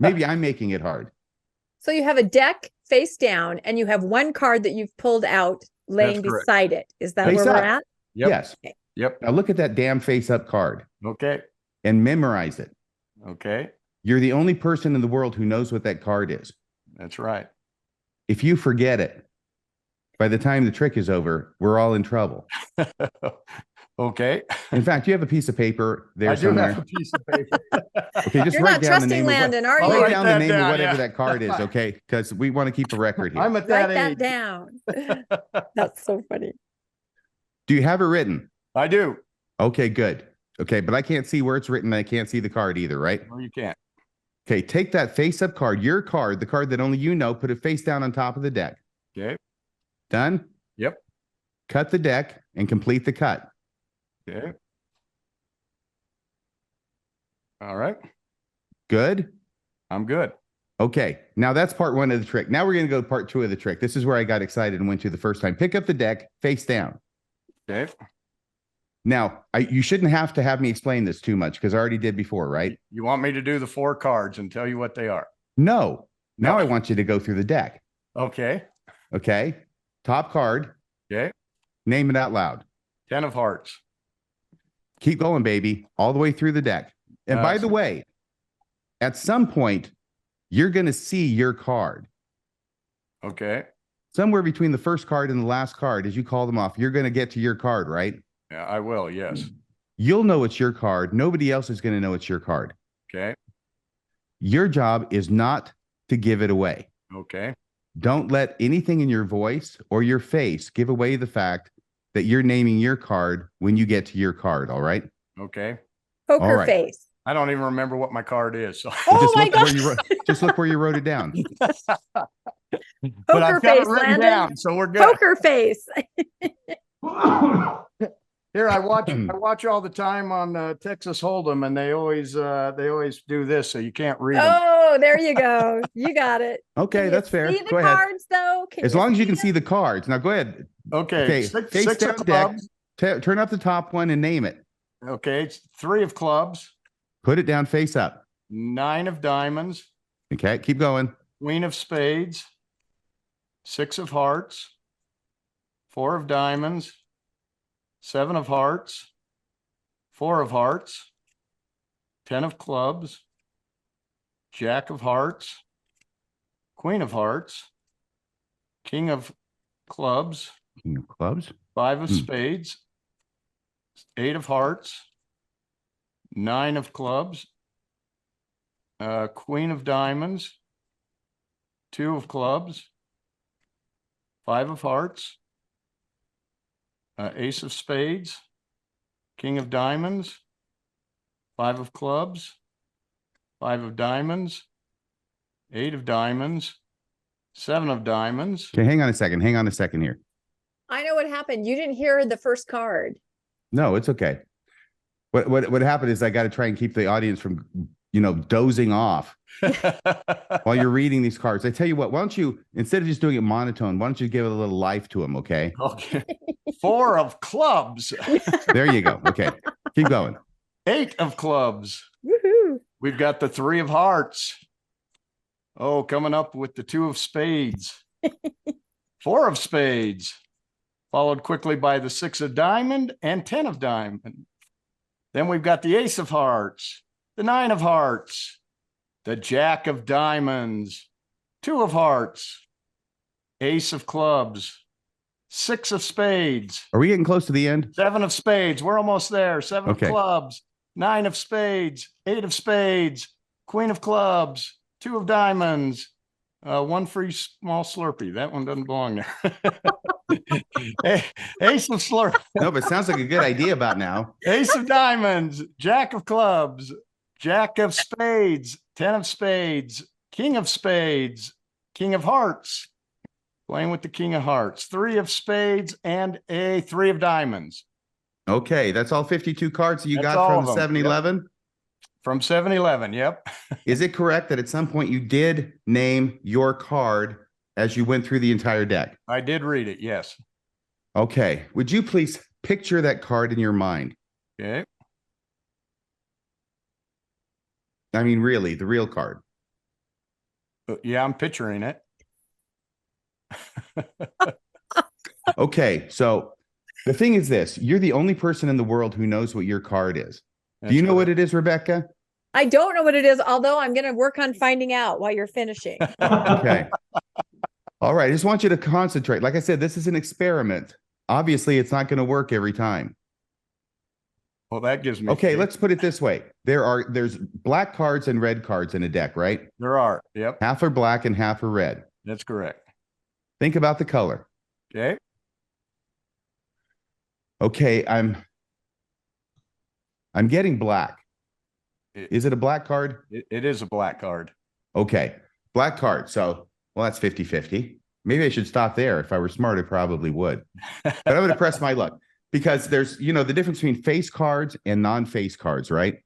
Maybe I'm making it hard. So you have a deck face down, and you have one card that you've pulled out laying beside it. Is that face where up. we're at? Yep. Yes. Okay. Yep. Now look at that damn face up card Okay. and memorize it. Okay. You're the only person in the world who knows what that card is. That's right. If you forget it, by the time the trick is over, we're all in trouble. Okay. In fact, you have a piece of paper there I do somewhere. have a piece of paper. Okay, just You're write not down the trusting name Landon, are of you? write down the name of down, whatever yeah. that card is, okay? Because we want to keep a record here. I'm at Write that that age. down. That's so funny. Do you have it written? I do. Okay, good. Okay, but I can't see where it's written. I can't see the card either, right? No, you can't. Okay, take that face-up card, your card, the card that only you know, put it face down on top of the deck. Okay. Done? Yep. Cut the deck and complete the cut. Okay. All right. Good? I'm good. Okay, now that's part one of the trick. Now we're going to go to part two of the trick. This is where I got excited and went to the first time. Pick up the deck, face down. Okay. Now, you shouldn't have to have me explain this too much because I already did before, right? You want me to do the 4 cards and tell you what they are? No. Now No. I want you to go through the deck. Okay. Okay. Top card. Okay. Name it out loud. 10 of hearts. Keep going, baby, all the way through the deck. And by the way, at some point, you're going to see your card. Okay. Somewhere between the first card and the last card, as you call them off, you're going to get to your card, right? Yeah, I will. Yes. You'll know it's your card. Nobody else is going to know it's your card. Okay. Your job is not to give it away. Okay. Don't let anything in your voice or your face give away the fact that you're naming your card when you get to your card. All right. Okay. Poker All right. face. I don't even remember what my card is. So. Oh my Just God. look where you wrote it down. But Poker I've got face, it written Landon. down, so we're good. Poker face. Here, I watch all the time on Texas Hold'em, and they always do this, so you can't read them. Oh, there you go. You got it. Okay, Can you that's fair. See the Go ahead. cards though. As long as you can see the cards. Now go ahead. Okay. Face Six down of deck. clubs. Turn up the top one and name it. Okay. It's 3 of clubs. Put it down face up. 9 of diamonds. Okay, keep going. Queen of spades. 6 of hearts. 4 of diamonds. 7 of hearts. 4 of hearts. 10 of clubs. Jack of hearts. Queen of hearts. King of clubs. King of clubs. 5 of spades. 8 of hearts. 9 of clubs. Queen of diamonds. 2 of clubs. 5 of hearts. Ace of spades. King of diamonds. 5 of clubs. 5 of diamonds. 8 of diamonds. 7 of diamonds. Okay, hang on a second. Hang on a second here. I know what happened. You didn't hear the first card. No, it's okay. What happened is I got to try and keep the audience from, dozing off while you're reading these cards. I tell you what, why don't you, instead of just doing it monotone, why don't you give it a little life to them, okay? Okay. 4 of clubs. There you go. Okay, keep going. 8 of clubs. Woohoo. We've got the 3 of hearts. Oh, coming up with the 2 of spades. 4 of spades. Followed quickly by the 6 of diamond and 10 of diamond. Then we've got the ace of hearts, the 9 of hearts, the jack of diamonds, 2 of hearts, ace of clubs, 6 of spades. Are we getting close to the end? 7 of spades. We're almost there. 7 Okay. of clubs, 9 of spades, 8 of spades, queen of clubs, 2 of diamonds, 1 free small Slurpee. That one doesn't belong there. Ace of Slurpee. No, but it sounds like a good idea about now. Ace of diamonds, jack of clubs, jack of spades, 10 of spades, king of spades, king of hearts, playing with the king of hearts, 3 of spades, and a 3 of diamonds. Okay, that's all 52 cards that you That's got all from of them. 7-Eleven? From 7-Eleven, yep. Is it correct that at some point you did name your card as you went through the entire deck? I did read it, yes. Okay, would you please picture that card in your mind? Okay. I mean, really, the real card. Yeah, I'm picturing it. Okay, so the thing is this, you're the only person in the world who knows what your card is. Do you know what it is, Rebecca? I don't know what it is, although I'm going to work on finding out while you're finishing. Okay. All right, I just want you to concentrate. Like I said, this is an experiment. Obviously, it's not going to work every time. Well, that gives me. Okay, let's put it this way. There's black cards and red cards in a deck, right? There are. Yep. Half are black and half are red. That's correct. Think about the color. Okay. Okay, I'm getting black. Is it a black card? It is a black card. Okay, black card. So, well, that's 50-50. Maybe I should stop there. If I were smart, I probably would. But I'm going to press my luck because there's, the difference between face cards and non-face cards, right?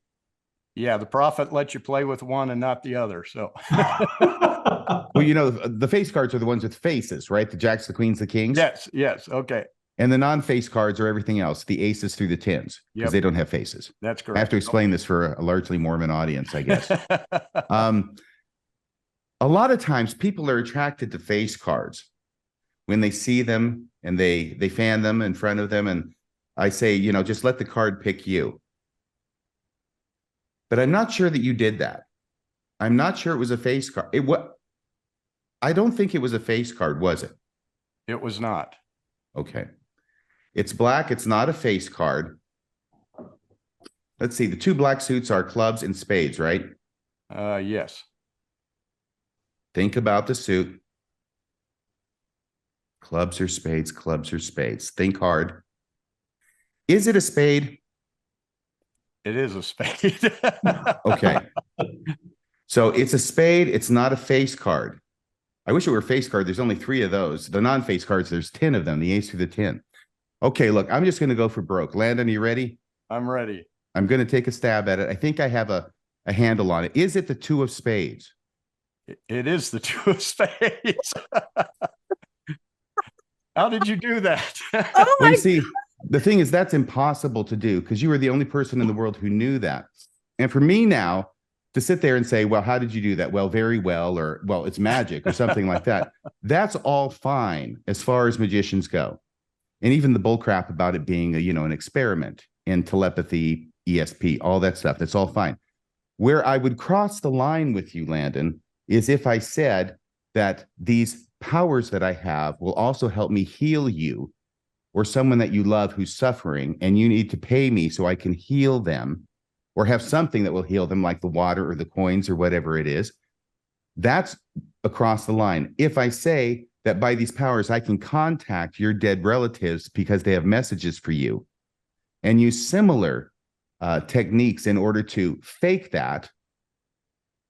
Yeah, the prophet lets you play with one and not the other. So, well, the face cards are the ones with faces, right? The jacks, the queens, the kings. Yes. Okay. And the non-face cards are everything else, the aces through the tens, because they don't have faces. That's correct. I have to explain this for a largely Mormon audience, I guess. A lot of times people are attracted to face cards when they see them and they fan them in front of them. And I say, just let the card pick you. But I'm not sure that you did that. I'm not sure it was a face card. I don't think it was a face card, was it? It was not. Okay. It's black. It's not a face card. Let's see. The two black suits are clubs and spades, right? Yes. Think about the suit. Clubs or spades, clubs or spades. Think hard. Is it a spade? It is a spade. Okay. So it's a spade. It's not a face card. I wish it were a face card. There's only 3 of those. The non-face cards, there's 10 of them. The ace through the 10. Okay, look, I'm just going to go for broke. Landon, are you ready? I'm ready. I'm going to take a stab at it. I think I have a handle on it. Is it the 2 of spades? It is the 2 of spades. How did you do that? Oh my! You see, the thing is, that's impossible to do because you were the only person in the world who knew that. And for me now to sit there and say, well, how did you do that? Well, very well, or well, it's magic or something like that. That's all fine as far as magicians go. And even the bullcrap about it being an experiment in telepathy, ESP, all that stuff. That's all fine. Where I would cross the line with you, Landon, is if I said that these powers that I have will also help me heal you or someone that you love who's suffering, and you need to pay me so I can heal them or have something that will heal them, like the water or the coins or whatever it is. That's across the line. If I say that by these powers, I can contact your dead relatives because they have messages for you and use similar techniques in order to fake that,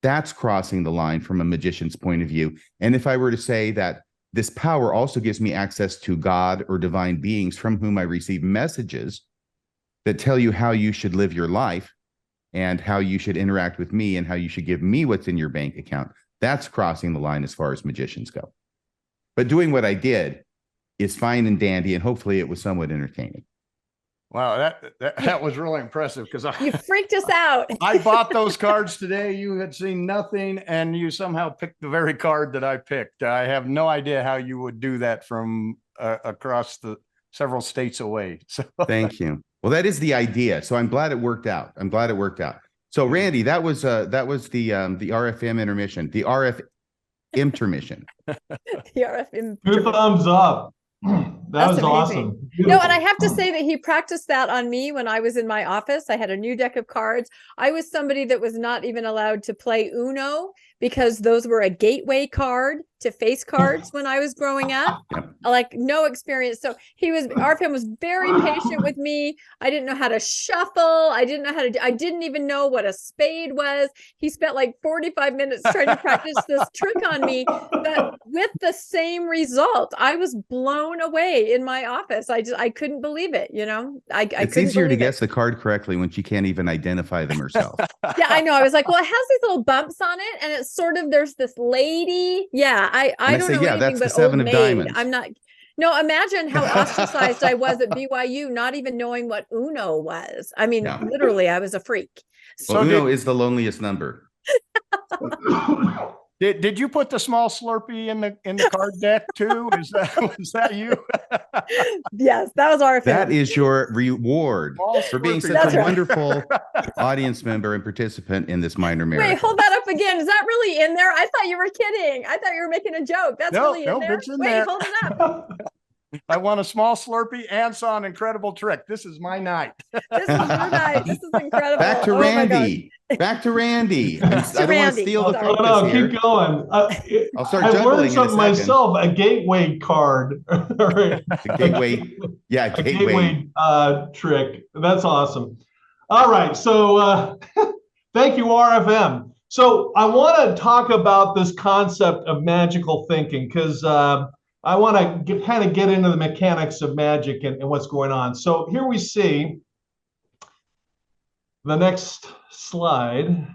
that's crossing the line from a magician's point of view. And if I were to say that this power also gives me access to God or divine beings from whom I receive messages that tell you how you should live your life and how you should interact with me and how you should give me what's in your bank account, that's crossing the line as far as magicians go. But doing what I did is fine and dandy, and hopefully it was somewhat entertaining. Wow, that was really impressive because you freaked us out. I bought those cards today. You had seen nothing, and you somehow picked the very card that I picked. I have no idea how you would do that from across the several states away. So thank you. Well, that is the idea. So I'm glad it worked out. So Randy, that was the RFM intermission, the RF intermission. The RFM. 2 thumbs up. That was awesome. No, and I have to say that he practiced that on me when I was in my office. I had a new deck of cards. I was somebody that was not even allowed to play Uno because those were a gateway card to face cards when I was growing up. Like no experience. So RFM was very patient with me. I didn't know how to shuffle. I didn't even know what a spade was. He spent like 45 minutes trying to practice this trick on me, but with the same result. I was blown away in my office. I couldn't believe it. It's easier to guess the card correctly when she can't even identify them herself. Yeah, I know. I was like, well, it has these little bumps on it, and it's sort of, there's this lady. Yeah, I don't know anything but Old Maid. Diamonds. I'm not. No, imagine how ostracized I was at BYU, not even knowing what Uno was. I mean, literally, I was a freak. Well, Uno is the loneliest number. Did you put the small Slurpee in the card deck too? Was that you? Yes, that was our. That is your reward for being such a wonderful audience member and participant in this minor marathon. Wait, hold that up again. Is that really in there? I thought you were kidding. I thought you were making a joke. That's really in there. It's in Wait, there. hold it up. I won a small Slurpee and saw an incredible trick. This is my night. This is your night. This is incredible. Back to Randy. Back to Randy. I don't want to steal the focus no, here. Keep going. I'll start I've juggling learned something myself. A gateway card. The gateway. Yeah, gateway trick. That's awesome. All right. So thank you, RFM. So I want to talk about this concept of magical thinking because I want to kind of get into the mechanics of magic and what's going on. So here we see the next slide.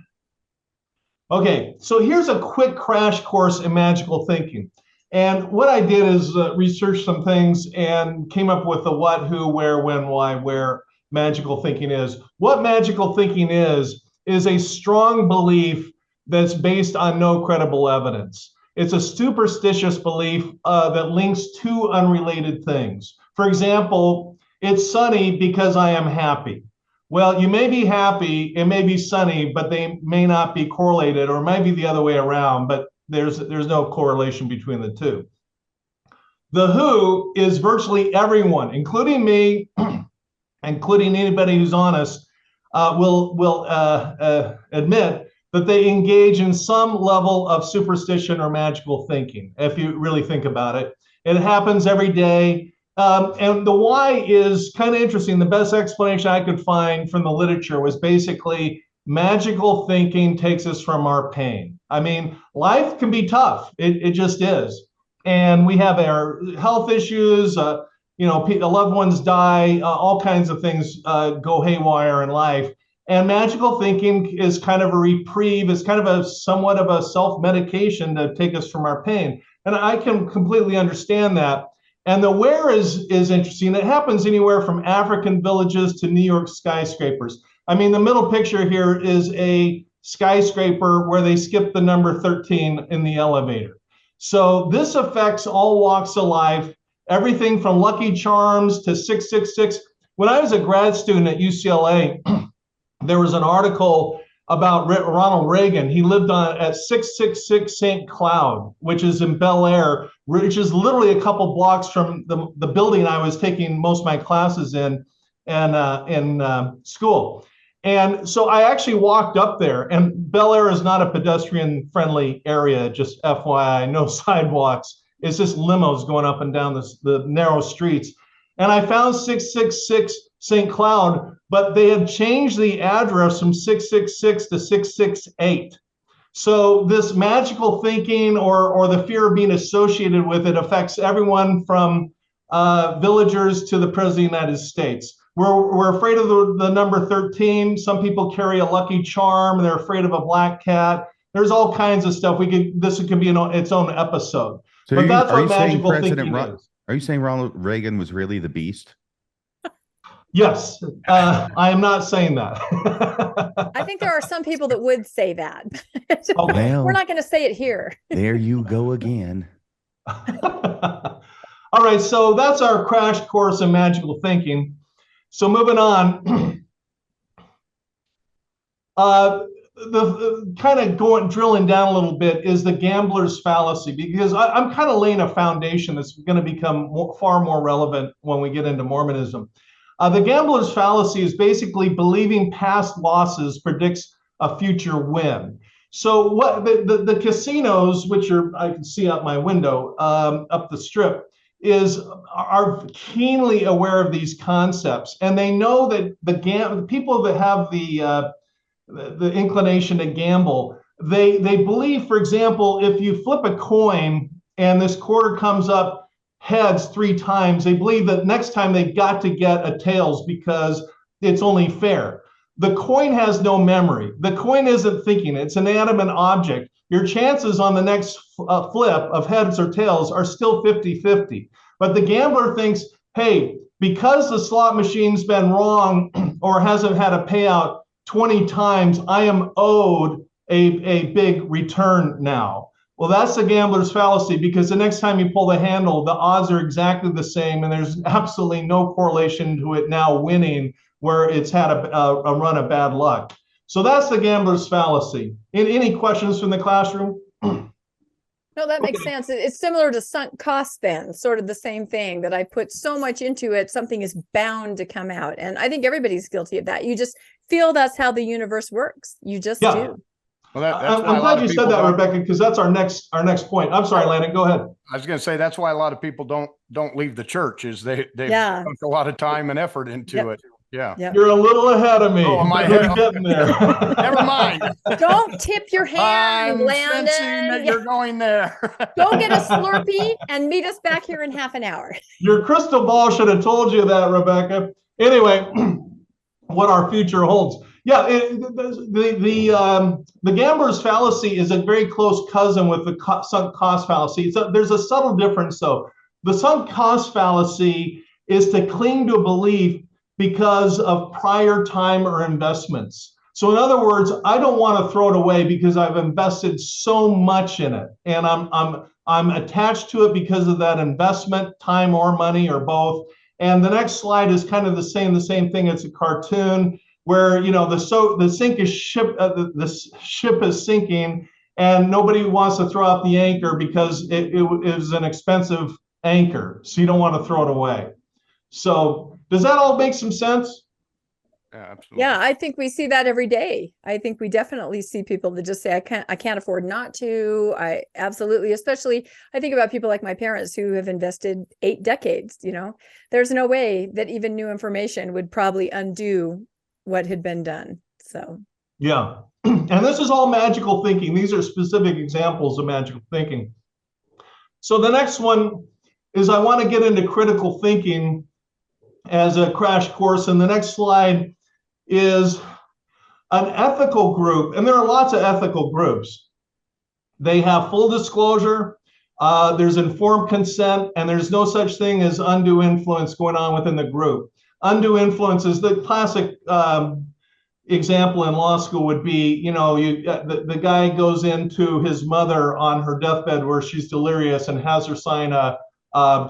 Okay, so here's a quick crash course in magical thinking. And what I did is research some things and came up with the what, who, where, when, why, where magical thinking is. What magical thinking is a strong belief that's based on no credible evidence. It's a superstitious belief that links two unrelated things. For example, it's sunny because I am happy. Well, you may be happy, it may be sunny, but they may not be correlated, or maybe the other way around, but there's no correlation between the two. The who is virtually everyone, including me, including anybody who's honest, will admit that they engage in some level of superstition or magical thinking, if you really think about it. It happens every day. And the why is kind of interesting. The best explanation I could find from the literature was basically magical thinking takes us from our pain. I mean, life can be tough. It just is. And we have our health issues, loved ones die, all kinds of things go haywire in life. And magical thinking is kind of a reprieve. It's kind of a somewhat of a self-medication to take us from our pain. And I can completely understand that. And the where is interesting. It happens anywhere from African villages to New York skyscrapers. I mean, the middle picture here is a skyscraper where they skip the number 13 in the elevator. So this affects all walks of life, everything from Lucky Charms to 666. When I was a grad student at UCLA, there was an article about Ronald Reagan. He lived at 666 St. Cloud, which is in Bel Air, which is literally a couple blocks from the building I was taking most of my classes in school. And so I actually walked up there, and Bel Air is not a pedestrian-friendly area, just FYI, no sidewalks. It's just limos going up and down the narrow streets. And I found 666 St. Cloud, but they had changed the address from 666 to 668. So this magical thinking or the fear of being associated with it affects everyone from villagers to the President of the United States. We're afraid of the number 13. Some people carry a lucky charm. They're afraid of a black cat. There's all kinds of stuff. This could be its own episode. So but that's what magical thinking is. Are you saying Ronald Reagan was really the beast? Yes, I am not saying that. I think there are some people that would say that. Well, we're not going to say it here. There you go again. All right, so that's our crash course in magical thinking. So moving on, the kind of drilling down a little bit is the gambler's fallacy, because I'm kind of laying a foundation that's going to become far more relevant when we get into Mormonism. The gambler's fallacy is basically believing past losses predicts a future win. So what the casinos, which I can see out my window up the strip, are keenly aware of these concepts, and they know that the people that have the inclination to gamble, they believe, for example, if you flip a coin and this quarter comes up heads 3 times, they believe that next time they've got to get a tails because it's only fair. The coin has no memory. The coin isn't thinking. It's an inanimate object. Your chances on the next flip of heads or tails are still 50-50. But the gambler thinks, hey, because the slot machine's been wrong or hasn't had a payout 20 times, I am owed a big return now. Well, that's the gambler's fallacy, because the next time you pull the handle, the odds are exactly the same, and there's absolutely no correlation to it now winning where it's had a run of bad luck. So that's the gambler's fallacy. Any questions from the classroom? No, No, that makes sense. It's similar to sunk costs then, sort of the same thing, that I put so much into it, something is bound to come out. And I think everybody's guilty of that. You just feel that's how the universe works. You just do. Well, I'm glad you said that, Rebecca, because that's our next point. I'm sorry, Landon, go ahead. I was going to say that's why a lot of people don't leave the church, is they've sunk a lot of time and effort into it. Yeah. Yep. You're a little ahead of me. Oh, my head getting there. Never mind. Don't tip your hand, I'm Landon. sensing that you're going there. Go get a Slurpee and meet us back here in half an hour. Your crystal ball should have told you that, Rebecca. Anyway, what our future holds. Yeah, the gambler's fallacy is a very close cousin with the sunk cost fallacy. There's a subtle difference, though. The sunk cost fallacy is to cling to a belief because of prior time or investments. So in other words, I don't want to throw it away because I've invested so much in it, and I'm attached to it because of that investment, time or money or both. And the next slide is kind of the same thing. It's a cartoon where the ship is sinking, and nobody wants to throw out the anchor because it is an expensive anchor, so you don't want to throw it away. So does that all make some sense? Yeah, absolutely. Yeah, I think we see that every day. I think we definitely see people that just say, I can't afford not to. I absolutely, especially I think about people like my parents who have invested 8 decades. There's no way that even new information would probably undo what had been done. So yeah. And this is all magical thinking. These are specific examples of magical thinking. So the next one is I want to get into critical thinking as a crash course. And the next slide is an ethical group. And there are lots of ethical groups. They have full disclosure, there's informed consent, and there's no such thing as undue influence going on within the group. Undue influence is the classic example in law school would be, the guy goes into his mother on her deathbed where she's delirious and has her sign a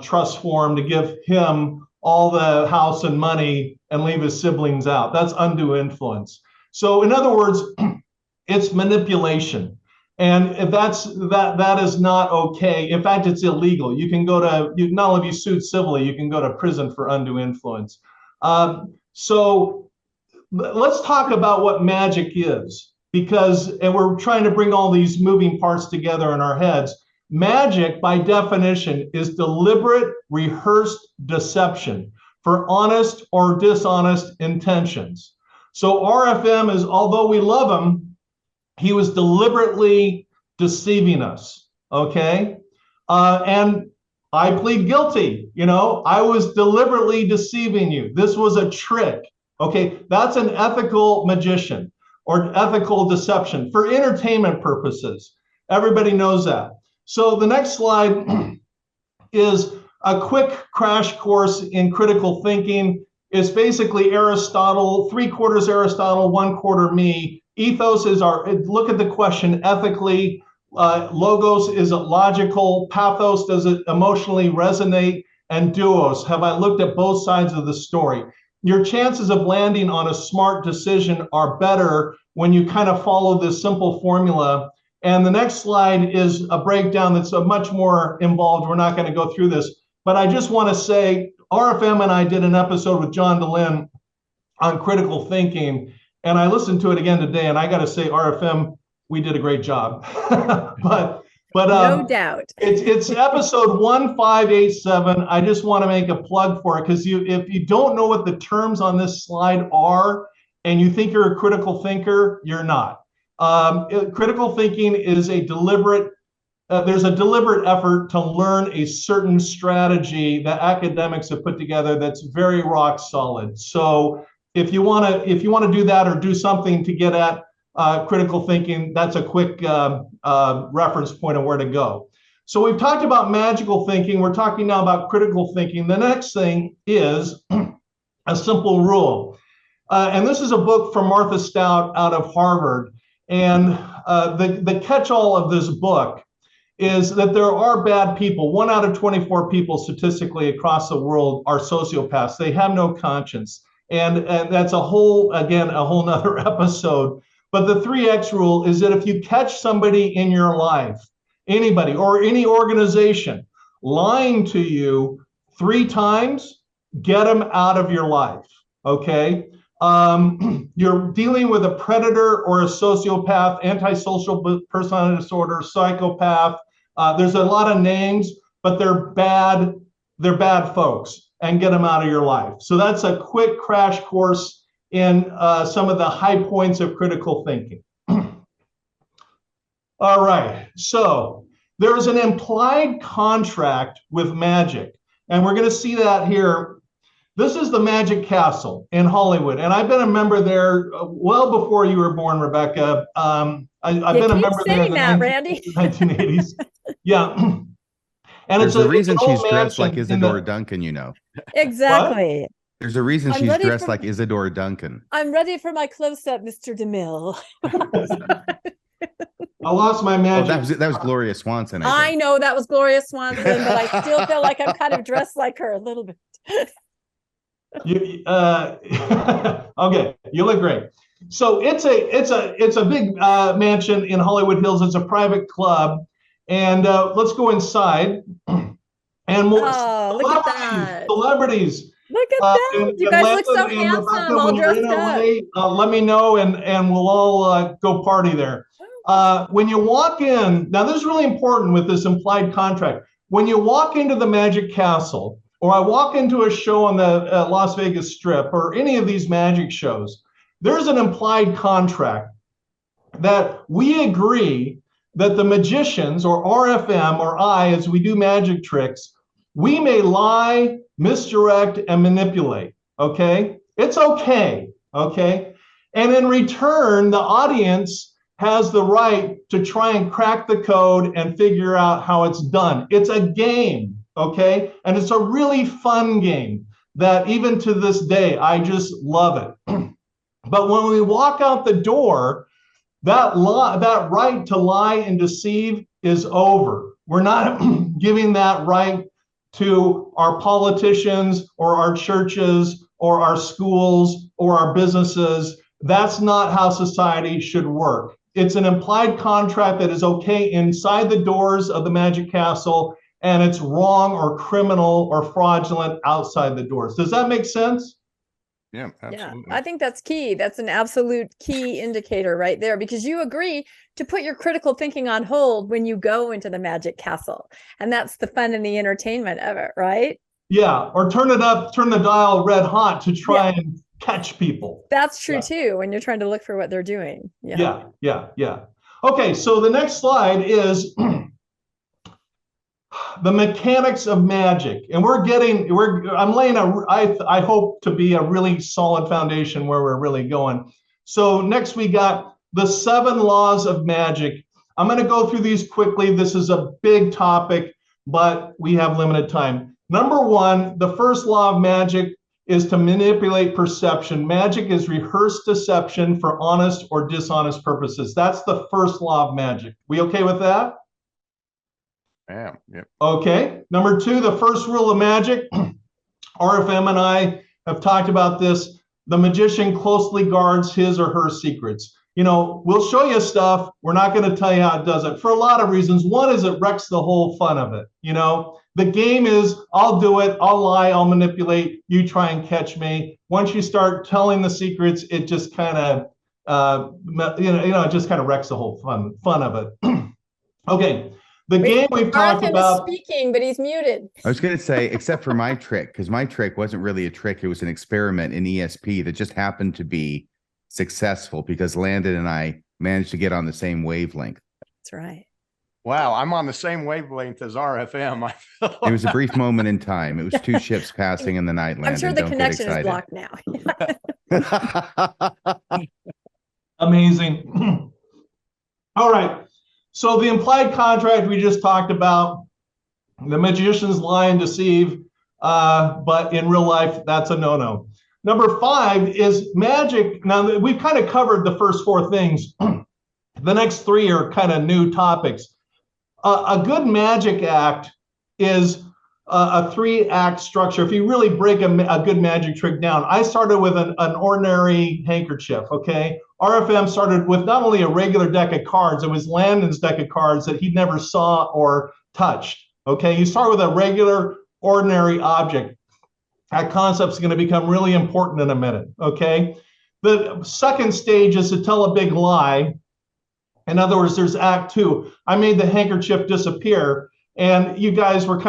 trust form to give him all the house and money and leave his siblings out. That's undue influence. So in other words, it's manipulation. And that is not okay. In fact, it's illegal. You can go to, not only be sued civilly, you can go to prison for undue influence. So let's talk about what magic is, and we're trying to bring all these moving parts together in our heads. Magic, by definition, is deliberate, rehearsed deception for honest or dishonest intentions. So RFM is, although we love him, he was deliberately deceiving us, okay? And I plead guilty, I was deliberately deceiving you. This was a trick, okay? That's an ethical magician or ethical deception for entertainment purposes. Everybody knows that. So the next slide is a quick crash course in critical thinking. It's basically Aristotle, 3/4 Aristotle, 1/4 me. Ethos is look at the question ethically. Logos, is it logical? Pathos, does it emotionally resonate? And duos, have I looked at both sides of the story? Your chances of landing on a smart decision are better when you kind of follow this simple formula. And the next slide is a breakdown that's much more involved. We're not going to go through this, but I just want to say RFM and I did an episode with John DeLynn on critical thinking, and I listened to it again today, and I got to say, RFM, we did a great job. but no doubt. It's episode 1587. I just want to make a plug for it because if you don't know what the terms on this slide are and you think you're a critical thinker, you're not. Critical thinking is there's a deliberate effort to learn a certain strategy that academics have put together that's very rock solid. So if you want to do that or do something to get at critical thinking, that's a quick reference point of where to go. So we've talked about magical thinking. We're talking now about critical thinking. The next thing is a simple rule. And this is a book from Martha Stout out of Harvard. And the catch-all of this book is that there are bad people. 1 out of 24 people statistically across the world are sociopaths. They have no conscience. And that's a whole nother episode. But the 3X rule is that if you catch somebody in your life anybody or any organization lying to you 3 times, get them out of your life, okay? You're dealing with a predator or a sociopath, antisocial personality disorder, psychopath. There's a lot of names, but they're bad folks, and get them out of your life. So that's a quick crash course in some of the high points of critical thinking. All right, so there is an implied contract with magic, and we're going to see that here. This is the Magic Castle in Hollywood, and I've been a member there well before you were born, Rebecca. I've been a member there in the 1980s. Yeah. And there's a reason she's dressed like Isadora Duncan, you know. Exactly. What? There's a reason she's dressed like Isadora Duncan. I'm ready for my close-up, Mr. DeMille. I lost my magic. Oh, that was Gloria Swanson. I know that was Gloria Swanson, but I still feel like I'm kind of dressed like her a little bit. Okay, you look great. So it's a big mansion in Hollywood Hills. It's a private club, and let's go inside. And more look at that. Celebrities. Look at that. You guys look so handsome, all dressed up. Let me know, and we'll all go party there. When you walk in, now this is really important with this implied contract. When you walk into the Magic Castle, or I walk into a show on the Las Vegas Strip, or any of these magic shows, there's an implied contract that we agree that the magicians, or RFM, or I, as we do magic tricks, we may lie, misdirect, and manipulate, okay? It's okay, okay? And in return, the audience has the right to try and crack the code and figure out how it's done. It's a game, okay? And it's a really fun game that even to this day, I just love it. But when we walk out the door, that right to lie and deceive is over. We're not giving that right to our politicians or our churches or our schools or our businesses. That's not how society should work. It's an implied contract that is okay inside the doors of the Magic Castle, and it's wrong or criminal or fraudulent outside the doors. Does that make sense? Yeah, absolutely. Yeah, I think that's key. That's an absolute key indicator right there, because you agree to put your critical thinking on hold when you go into the Magic Castle. And that's the fun and the entertainment of it, right? Yeah, or turn it up, turn the dial red hot to try and catch people. That's true too, when you're trying to look for what they're doing. Yeah. Okay, so the next slide is the mechanics of magic, and I'm laying I hope to be a really solid foundation where we're really going. So next we got the 7 laws of magic. I'm going to go through these quickly. This is a big topic, but we have limited time. Number 1, the first law of magic is to manipulate perception. Magic is rehearsed deception for honest or dishonest purposes. That's the first law of magic. We okay with that? Yeah. Yep. Okay. Number 2, the first rule of magic. RFM and I have talked about this. The magician closely guards his or her secrets. You know, we'll show you stuff. We're not going to tell you how it does it for a lot of reasons. One is it wrecks the whole fun of it. You know, the game is I'll do it. I'll lie. I'll manipulate. You try and catch me. Once you start telling the secrets, it just kind of, it just kind of wrecks the whole fun of it. Okay. The game we've talked about. Is speaking, but he's muted. I was going to say, except for my trick, because my trick wasn't really a trick. It was an experiment in ESP that just happened to be successful because Landon and I managed to get on the same wavelength. That's right. Wow, I'm on the same wavelength as RFM. It was a brief moment in time. It was 2 ships passing in the night, Landon. I'm sure the connection is blocked now. Amazing. All right. So the implied contract we just talked about, the magicians lie and deceive, but in real life, that's a no-no. Number 5 is magic. Now, we've kind of covered the first 4 things. The next 3 are kind of new topics. A good magic act is a 3-act structure. If you really break a good magic trick down, I started with an ordinary handkerchief, okay? RFM started with not only a regular deck of cards, it was Landon's deck of cards that he never saw or touched, okay? You start with a regular, ordinary object. That concept's going to become really important in a minute, okay? The second stage is to tell a big lie. In other words, there's act 2. I made the handkerchief disappear, and you guys were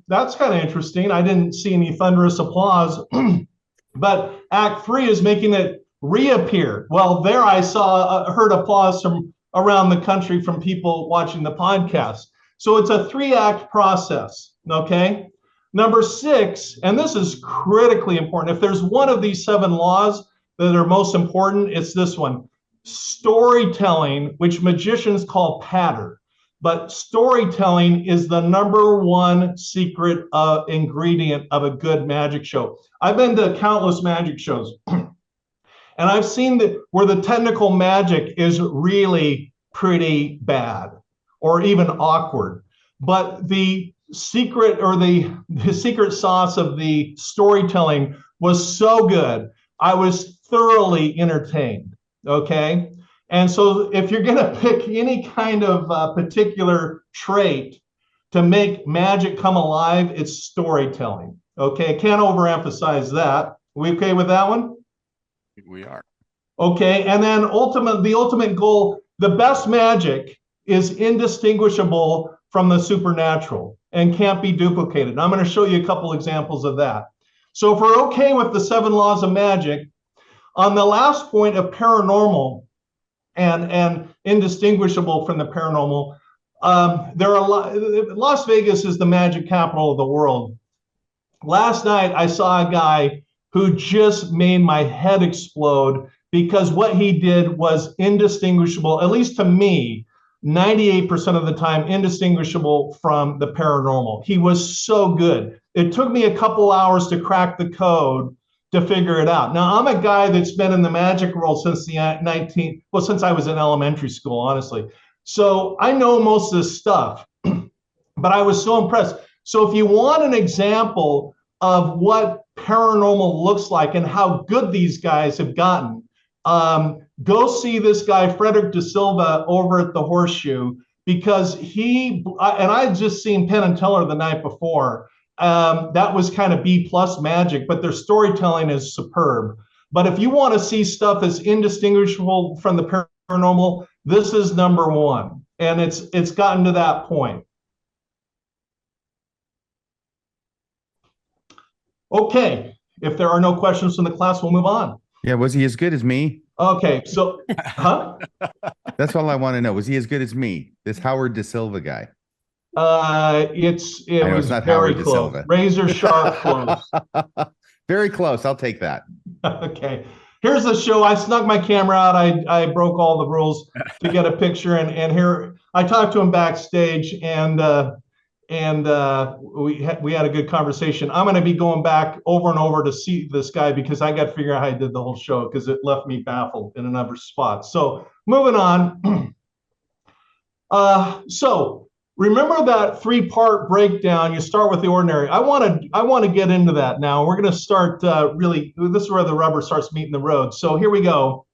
that's kind of interesting. I didn't see any thunderous applause. But act 3 is making it reappear. Well, there I heard applause from around the country from people watching the podcast. So it's a 3-act process, okay? Number 6, and this is critically important. If there's one of these 7 laws that are most important, it's this one. Storytelling, which magicians call patter. But storytelling is the number 1 secret ingredient of a good magic show. I've been to countless magic shows, and I've seen where the technical magic is really pretty bad or even awkward. But the secret or the secret sauce of the storytelling was so good, I was thoroughly entertained, okay? And so if you're going to pick any kind of particular trait to make magic come alive, it's storytelling. Okay, can't overemphasize that. We okay with that one? We are. Okay, and then the ultimate goal, the best magic is indistinguishable from the supernatural and can't be duplicated. I'm going to show you a couple examples of that. So if we're okay with the 7 laws of magic, on the last point of paranormal, and indistinguishable from the paranormal. Las Vegas is the magic capital of the world. Last night, I saw a guy who just made my head explode because what he did was indistinguishable, at least to me, 98% of the time, indistinguishable from the paranormal. He was so good. It took me a couple hours to crack the code to figure it out. Now, I'm a guy that's been in the magic world since since I was in elementary school, honestly. So I know most of this stuff, but I was so impressed. So if you want an example of what paranormal looks like and how good these guys have gotten, go see this guy, Frederick Da Silva, over at the Horseshoe, because I just seen Penn and Teller the night before. That was kind of B+ magic, but their storytelling is superb. But if you want to see stuff that's indistinguishable from the paranormal, this is number 1, and it's gotten to that point. Okay, if there are no questions from the class, we'll move on. Yeah, was he as good as me? Okay, so, huh? That's all I want to know. Was he as good as me? This Howard Da Silva guy. It was not very Howard Da close. Silva. Razor sharp close. Very close. I'll take that. Okay. Here's the show. I snuck my camera out. I broke all the rules to get a picture. And here I talked to him backstage, and we had a good conversation. I'm going to be going back over and over to see this guy because I got to figure out how I did the whole show because it left me baffled in a number of spots. So moving on. So remember that 3-part breakdown. You start with the ordinary. I want to get into that now. We're going to start really. This is where the rubber starts meeting the road. So here we go.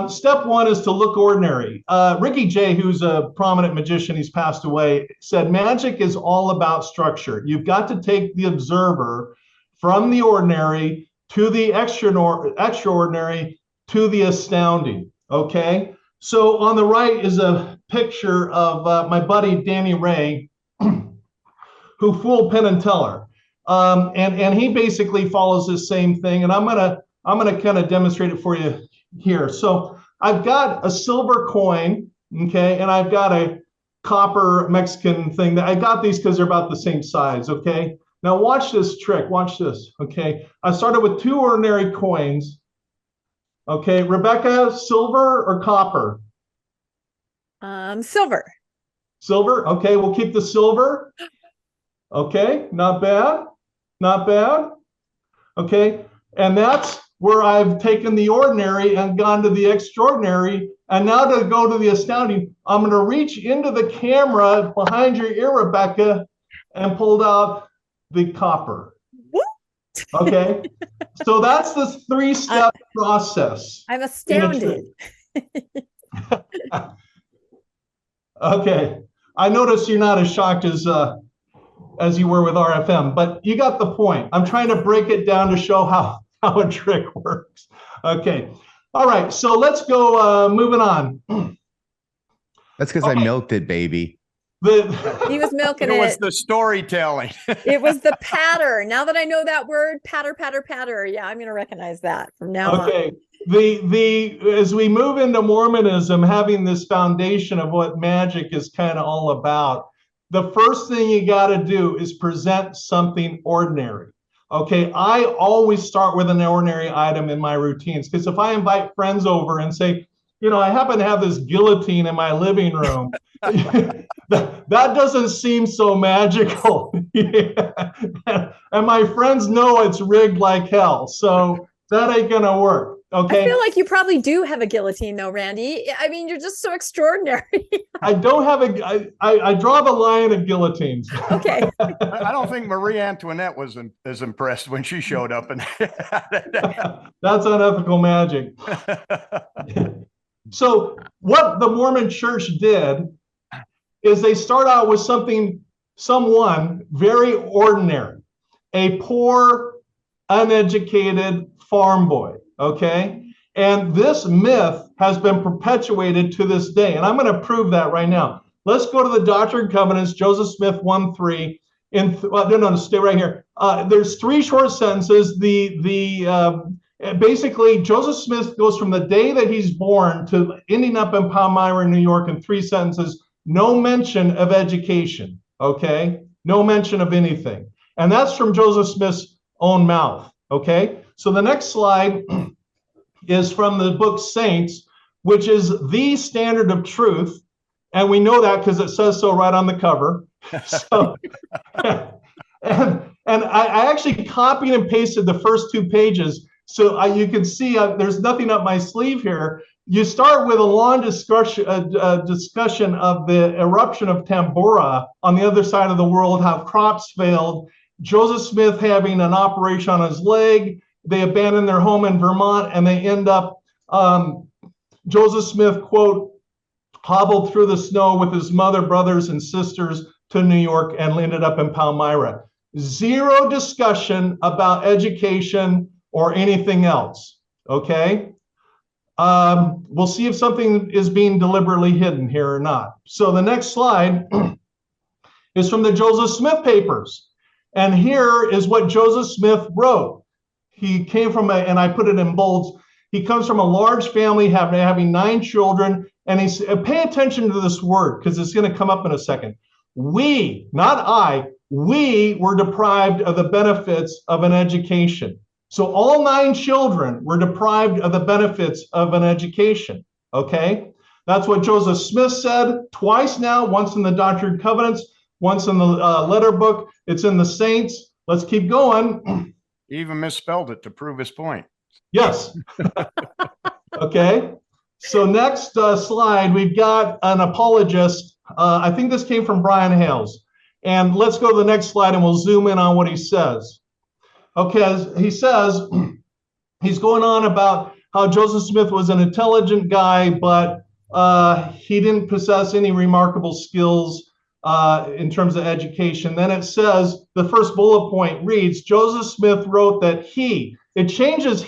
Step 1 is to look ordinary. Ricky Jay, who's a prominent magician, he's passed away, said magic is all about structure. You've got to take the observer from the ordinary to the extraordinary to the astounding. Okay. So on the right is a picture of my buddy Danny Ray, who fooled Penn and Teller, and he basically follows the same thing. And I'm gonna kind of demonstrate it for you here. So I've got a silver coin, okay, and I've got a copper Mexican thing. I got these because they're about the same size. Okay. Now watch this trick. Watch this. Okay. I started with 2 ordinary coins. Okay, Rebecca, silver or copper? Silver. Silver. Okay, we'll keep the silver. Okay, not bad. Not bad. Okay, and that's where I've taken the ordinary and gone to the extraordinary. And now to go to the astounding, I'm going to reach into the camera behind your ear, Rebecca, and pulled out the copper. Okay. So that's the 3-step process. I'm astounded. Okay. I notice you're not as shocked as you were with RFM, but you got the point. I'm trying to break it down to show how a trick works. Okay. All right. So let's go moving on. That's because I milked it, baby. He was milking it. It was the storytelling. It was the patter. Now that I know that word, patter, patter, patter. Yeah, I'm going to recognize that from now on. Okay. As we move into Mormonism, having this foundation of what magic is kind of all about, the first thing you got to do is present something ordinary. Okay. I always start with an ordinary item in my routines, because if I invite friends over and say, I happen to have this guillotine in my living room, that doesn't seem so magical. And my friends know it's rigged like hell. So that ain't going to work. Okay. I feel like you probably do have a guillotine though, Randy. I mean, you're just so extraordinary. I don't have I draw the line of guillotines. Okay. I don't think Marie Antoinette was as impressed when she showed up. That's unethical magic. So what the Mormon church did is they start out with someone very ordinary, a poor, uneducated farm boy, okay? And this myth has been perpetuated to this day, and I'm going to prove that right now. Let's go to the Doctrine and Covenants, Joseph Smith 1:3. No, stay right here. There's 3 short sentences. Basically, Joseph Smith goes from the day that he's born to ending up in Palmyra, New York, in 3 sentences. No mention of education, okay? No mention of anything. And that's from Joseph Smith's own mouth, okay? So the next slide is from the book Saints, which is the standard of truth. And we know that because it says so right on the cover. So, and I actually copied and pasted the first 2 pages. So you can see there's nothing up my sleeve here. You start with a long discussion of the eruption of Tambora on the other side of the world, how crops failed, Joseph Smith having an operation on his leg. They abandon their home in Vermont, and they end up, Joseph Smith, quote, hobbled through the snow with his mother, brothers, and sisters to New York and ended up in Palmyra. Zero discussion about education or anything else, okay? We'll see if something is being deliberately hidden here or not. So the next slide is from the Joseph Smith papers. And here is what Joseph Smith wrote. He came from and I put it in bolds, he comes from a large family having 9 children. And he's, pay attention to this word because it's going to come up in a second. We, not I, we were deprived of the benefits of an education. So all 9 children were deprived of the benefits of an education, okay? That's what Joseph Smith said twice now, once in the Doctrine and Covenants, once in the letter book. It's in the Saints. Let's keep going. He even misspelled it to prove his point. Yes. Okay. So next slide, we've got an apologist. I think this came from Brian Hales. And let's go to the next slide and we'll zoom in on what he says. Okay, he says, he's going on about how Joseph Smith was an intelligent guy, but he didn't possess any remarkable skills in terms of education. Then it says, the first bullet point reads, Joseph Smith wrote that it changes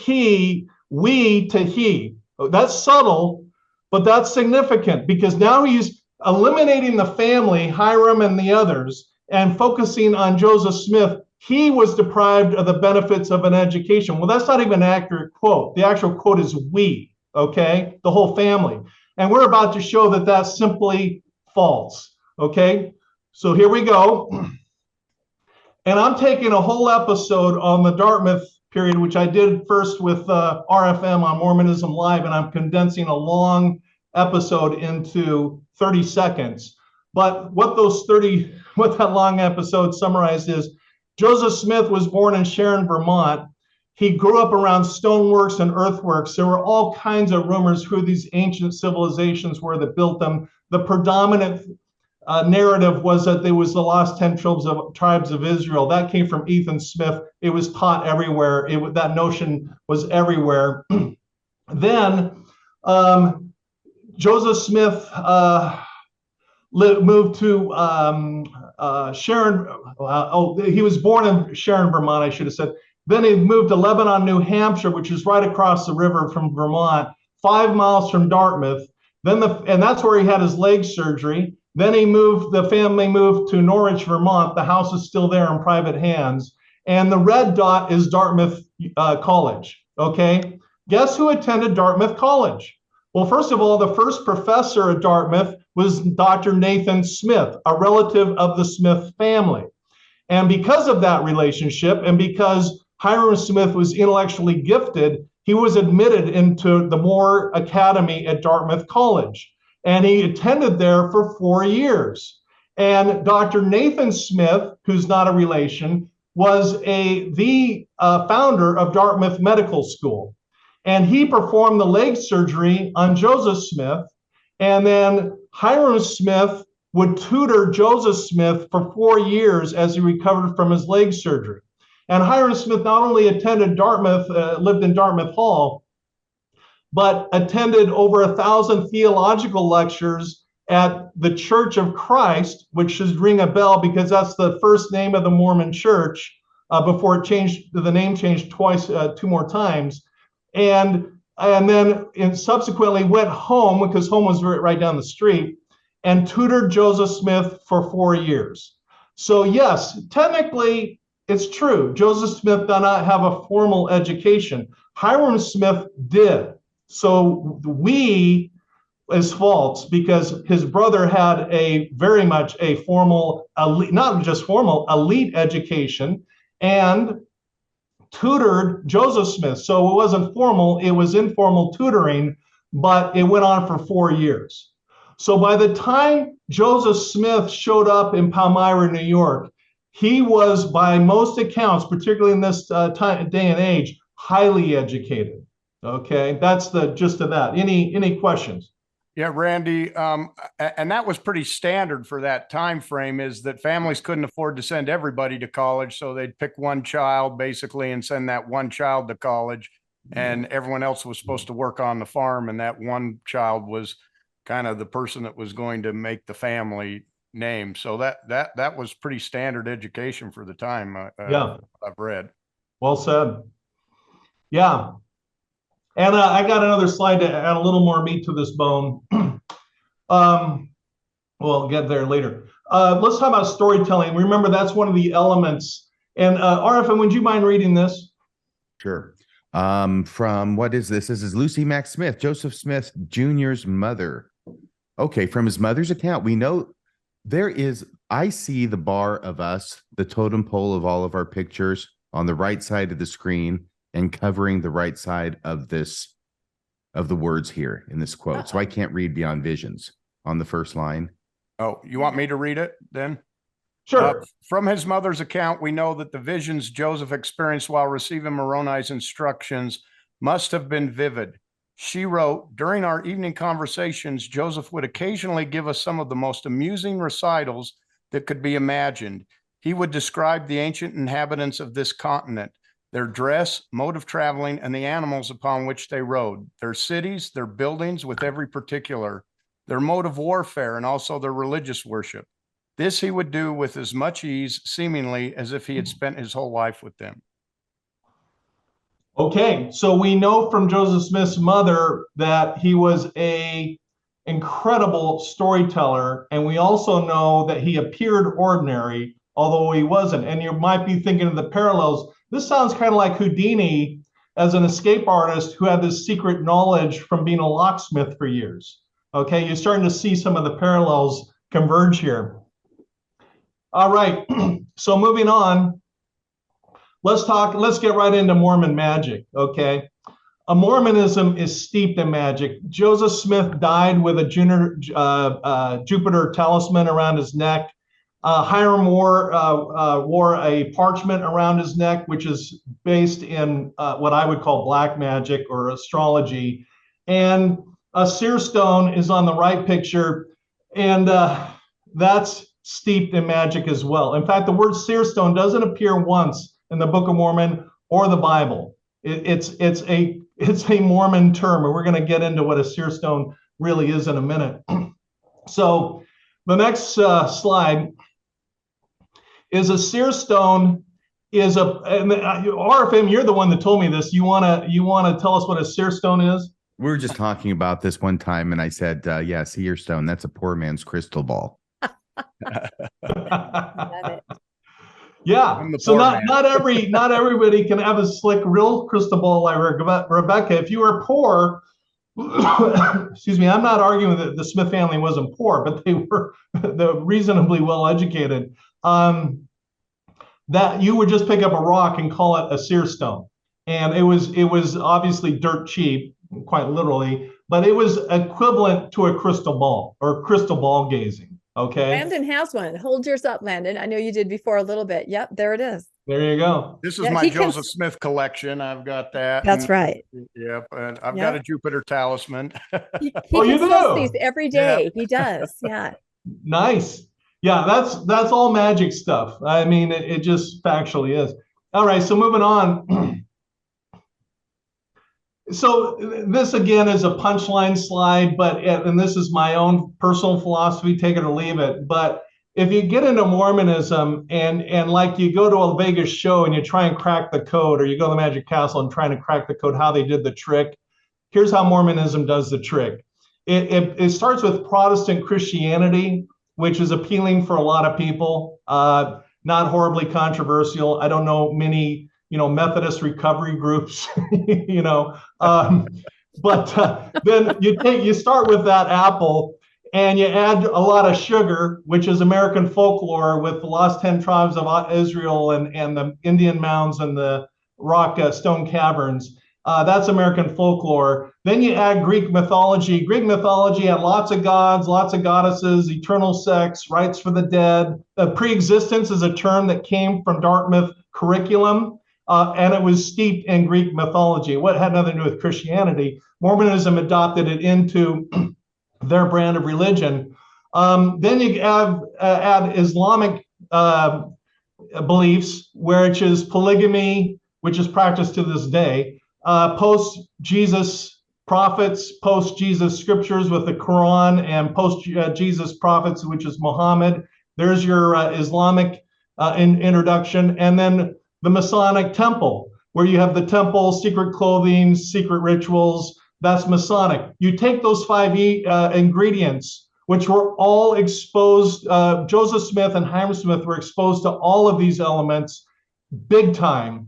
we to he. That's subtle, but that's significant because now he's eliminating the family, Hiram and the others, and focusing on Joseph Smith. He was deprived of the benefits of an education. Well, that's not even an accurate quote. The actual quote is we, okay? The whole family. And we're about to show that that's simply false, okay? So here we go. And I'm taking a whole episode on the Dartmouth period, which I did first with RFM on Mormonism Live, and I'm condensing a long episode into 30 seconds. But what that long episode summarized is, Joseph Smith was born in Sharon, Vermont. He grew up around stoneworks and earthworks. There were all kinds of rumors who these ancient civilizations were that built them. The predominant narrative was that there was the lost 10 tribes of Israel. That came from Ethan Smith. It was taught everywhere. That notion was everywhere. Then Joseph Smith moved to Sharon. He was born in Sharon, Vermont, I should have said. Then he moved to Lebanon, New Hampshire, which is right across the river from Vermont, 5 miles from Dartmouth. And that's where he had his leg surgery. Then the family moved to Norwich, Vermont. The house is still there in private hands. And the red dot is Dartmouth College, okay? Guess who attended Dartmouth College? Well, first of all, the first professor at Dartmouth was Dr. Nathan Smith, a relative of the Smith family. And because of that relationship, and because Hiram Smith was intellectually gifted, he was admitted into the Moore Academy at Dartmouth College. And he attended there for 4 years. And Dr. Nathan Smith, who's not a relation, was the founder of Dartmouth Medical School. And he performed the leg surgery on Joseph Smith. And then Hiram Smith would tutor Joseph Smith for 4 years as he recovered from his leg surgery. And Hiram Smith not only attended Dartmouth, lived in Dartmouth Hall, but attended over 1,000 theological lectures at the Church of Christ, which should ring a bell because that's the first name of the Mormon Church before the name changed twice, 2 more times. And then subsequently went home, because home was right down the street, and tutored Joseph Smith for 4 years. So yes, technically it's true. Joseph Smith did not have a formal education. Hiram Smith did. So is false because his brother had very much a formal, not just formal, elite education and tutored Joseph Smith. So it wasn't formal, it was informal tutoring, but it went on for 4 years. So by the time Joseph Smith showed up in Palmyra, New York, he was, by most accounts, particularly in this day and age, highly educated. Okay, that's the gist of that. Any questions? Yeah, Randy, and that was pretty standard for that time frame, is that families couldn't afford to send everybody to college, so they'd pick one child basically and send that one child to college, and everyone else was supposed to work on the farm, and that one child was kind of the person that was going to make the family name. So that was pretty standard education for the time. Yeah, I've read. Well said. Yeah. And I got another slide to add a little more meat to this bone. We'll get there later. Let's talk about storytelling. Remember, that's one of the elements. And RFM, would you mind reading this? Sure. From what is this? This is Lucy Mack Smith, Joseph Smith Jr.'s mother. Okay, from his mother's account, we know I see the bar of us, the totem pole of all of our pictures on the right side of the screen, and covering the right side of the words here in this quote. So I can't read beyond visions on the first line. Oh, you want me to read it then? Sure. From his mother's account, we know that the visions Joseph experienced while receiving Moroni's instructions must have been vivid. She wrote, during our evening conversations, Joseph would occasionally give us some of the most amusing recitals that could be imagined. He would describe the ancient inhabitants of this continent, their dress, mode of traveling, and the animals upon which they rode, their cities, their buildings with every particular, their mode of warfare, and also their religious worship. This he would do with as much ease, seemingly, as if he had spent his whole life with them. Okay, so we know from Joseph Smith's mother that he was an incredible storyteller, and we also know that he appeared ordinary, although he wasn't. And you might be thinking of the parallels. This sounds kind of like Houdini as an escape artist who had this secret knowledge from being a locksmith for years. Okay, you're starting to see some of the parallels converge here. All right, so moving on, let's get right into Mormon magic, okay? Mormonism is steeped in magic. Joseph Smith died with a Jupiter talisman around his neck. Hiram wore a parchment around his neck, which is based in what I would call black magic or astrology. And a seer stone is on the right picture. And that's steeped in magic as well. In fact, the word seer stone doesn't appear once in the Book of Mormon or the Bible. It's a Mormon term, and we're going to get into what a seer stone really is in a minute. So the next slide is a seer stone is a, and RFM, you're the one that told me this. You want to tell us what a seer stone is? We were just talking about this one time, and I said, yeah, seer stone, that's a poor man's crystal ball. Yeah. So not everybody can have a slick, real crystal ball like Rebecca. If you were poor, excuse me, I'm not arguing that the Smith family wasn't poor, but they were reasonably well educated. That you would just pick up a rock and call it a seer stone, and it was obviously dirt cheap, quite literally, but it was equivalent to a crystal ball or crystal ball gazing. Okay. Landon has one. Hold yours up, Landon. I know you did before a little bit. Yep, there it is. There you go. This is my Joseph Smith collection. I've got that. That's right. Yep. And I've got a Jupiter talisman. He consults these every day. He does. Yeah. Nice. Yeah, that's all magic stuff. I mean, it just factually is. All right, so moving on. So this again is a punchline slide, and this is my own personal philosophy, take it or leave it. But if you get into Mormonism and like you go to a Vegas show and you try and crack the code, or you go to the Magic Castle and trying to crack the code, how they did the trick, here's how Mormonism does the trick. It starts with Protestant Christianity, which is appealing for a lot of people, not horribly controversial. I don't know many Methodist recovery groups, but then you start with that apple and you add a lot of sugar, which is American folklore with the lost 10 tribes of Israel and the Indian mounds and the rock stone caverns. That's American folklore. Then you add Greek mythology. Greek mythology had lots of gods, lots of goddesses, eternal sex, rights for the dead. Pre-existence is a term that came from Dartmouth curriculum. And it was steeped in Greek mythology. What had nothing to do with Christianity. Mormonism adopted it into their brand of religion. Then you add Islamic beliefs, which is polygamy, which is practiced to this day. Post-Jesus prophets, post-Jesus scriptures with the Quran, and post-Jesus prophets, which is Muhammad. There's your Islamic introduction. And then the Masonic temple, where you have the temple, secret clothing, secret rituals, that's Masonic. You take those 5 ingredients, which were all exposed, Joseph Smith and Hiram Smith were exposed to all of these elements big time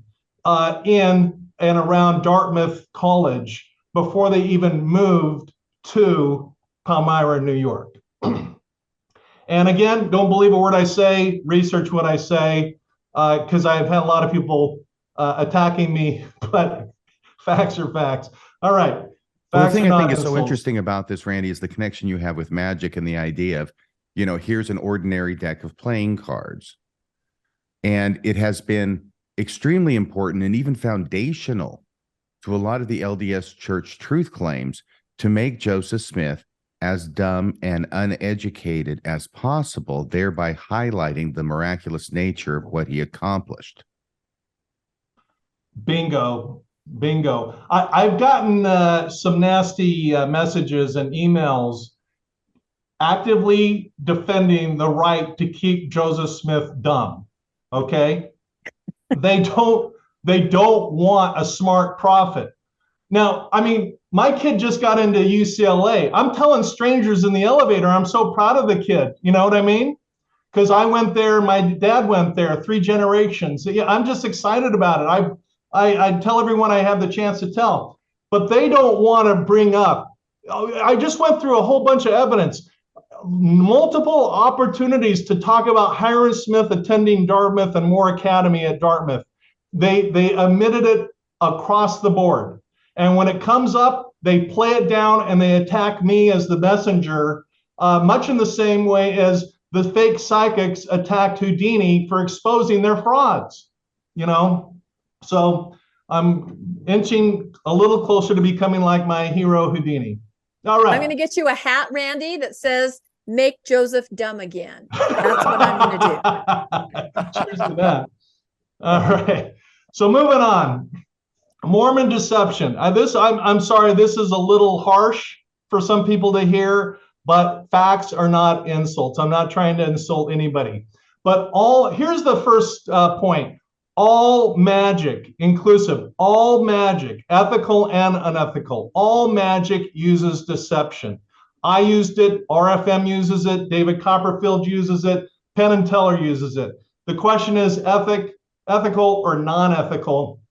in and around Dartmouth College before they even moved to Palmyra, New York. And again, don't believe a word I say, research what I say, because I've had a lot of people attacking me, but facts are facts. All right. Well, the thing I think is so interesting about this, Randy, is the connection you have with magic and the idea of, here's an ordinary deck of playing cards. And it has been extremely important and even foundational to a lot of the LDS Church truth claims to make Joseph Smith as dumb and uneducated as possible, thereby highlighting the miraculous nature of what he accomplished. Bingo. I've gotten some nasty messages and emails actively defending the right to keep Joseph Smith dumb. Okay? They don't want a smart prophet. Now, I mean, my kid just got into UCLA. I'm telling strangers in the elevator, I'm so proud of the kid. You know what I mean? Because I went there, my dad went there, 3 generations. Yeah, I'm just excited about it. I tell everyone I have the chance to tell, but they don't want to bring up. I just went through a whole bunch of evidence, multiple opportunities to talk about Hiram Smith attending Dartmouth and Moore Academy at Dartmouth. They omitted it across the board. And when it comes up, they play it down and they attack me as the messenger, much in the same way as the fake psychics attacked Houdini for exposing their frauds, So I'm inching a little closer to becoming like my hero Houdini. All right. I'm going to get you a hat, Randy, that says make Joseph dumb again. That's what I'm going to do. Cheers to that. All right. So moving on. Mormon deception. I'm sorry, this is a little harsh for some people to hear, but facts are not insults. I'm not trying to insult anybody. But here's the first point. All magic, inclusive, all magic, ethical and unethical, all magic uses deception. I used it, RFM uses it, David Copperfield uses it, Penn and Teller uses it. The question is ethical or non-ethical.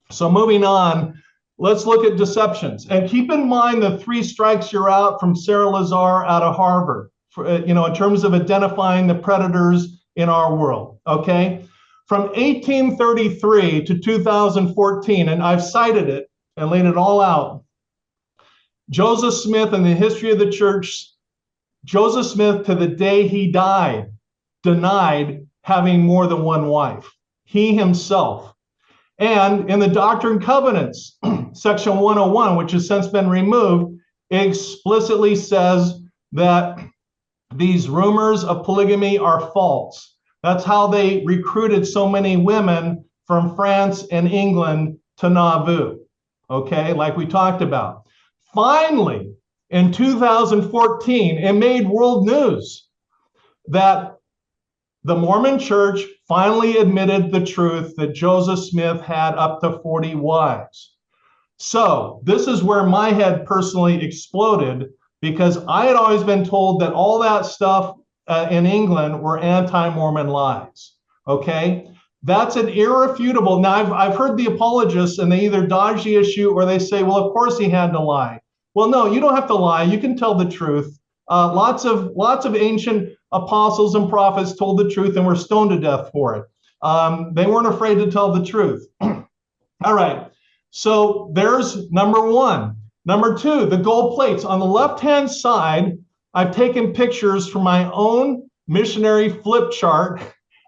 So moving on, let's look at deceptions. And keep in mind the 3 strikes you're out from Sarah Lazar out of Harvard, in terms of identifying the predators in our world, okay? From 1833 to 2014, and I've cited it and laid it all out, Joseph Smith in the history of the church, Joseph Smith to the day he died, denied having more than one wife, he himself. And in the Doctrine and Covenants, section 101, which has since been removed, explicitly says that these rumors of polygamy are false. That's how they recruited so many women from France and England to Nauvoo, okay, like we talked about. Finally, in 2014, it made world news that the Mormon Church finally admitted the truth that Joseph Smith had up to 40 wives. So this is where my head personally exploded, because I had always been told that all that stuff in England were anti-Mormon lies, okay? That's an irrefutable. Now, I've heard the apologists, and they either dodge the issue or they say, well, of course he had to lie. Well, no, you don't have to lie. You can tell the truth. Lots of ancient apostles and prophets told the truth and were stoned to death for it. They weren't afraid to tell the truth. All right, so there's number 1. Number 2, the gold plates. On the left-hand side, I've taken pictures from my own missionary flip chart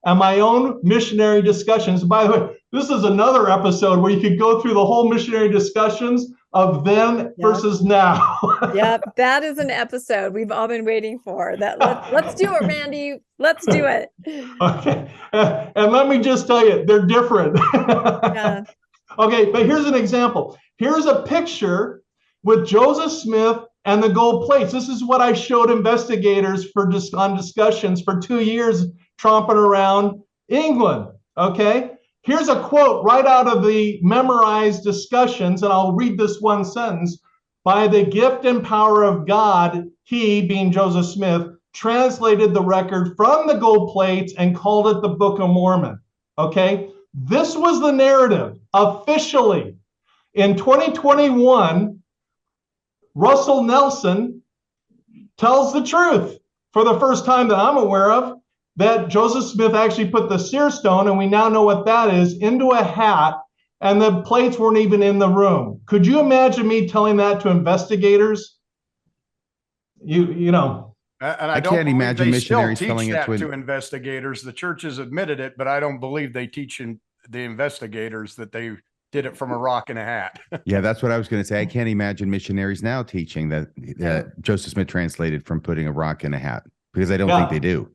and my own missionary discussions. By the way, this is another episode where you could go through the whole missionary discussions of then versus now. Yep, that is an episode we've all been waiting for. Let's do it, Randy. Let's do it. Okay, and let me just tell you, they're different. Yeah. Okay, but here's an example. Here's a picture with Joseph Smith and the gold plates. This is what I showed investigators on discussions for 2 years, tromping around England. Okay. Here's a quote right out of the memorized discussions, and I'll read this one sentence. By the gift and power of God, he, being Joseph Smith, translated the record from the gold plates and called it the Book of Mormon. Okay, this was the narrative officially. In 2021, Russell Nelson tells the truth for the first time that I'm aware of, that Joseph Smith actually put the seer stone, and we now know what that is, into a hat, and the plates weren't even in the room. Could you imagine me telling that to investigators? You know. And I can't imagine missionaries telling it to investigators. The church has admitted it, but I don't believe they teach the investigators that they did it from a rock and a hat. Yeah, that's what I was going to say. I can't imagine missionaries now teaching that Joseph Smith translated from putting a rock in a hat, because I don't think they do.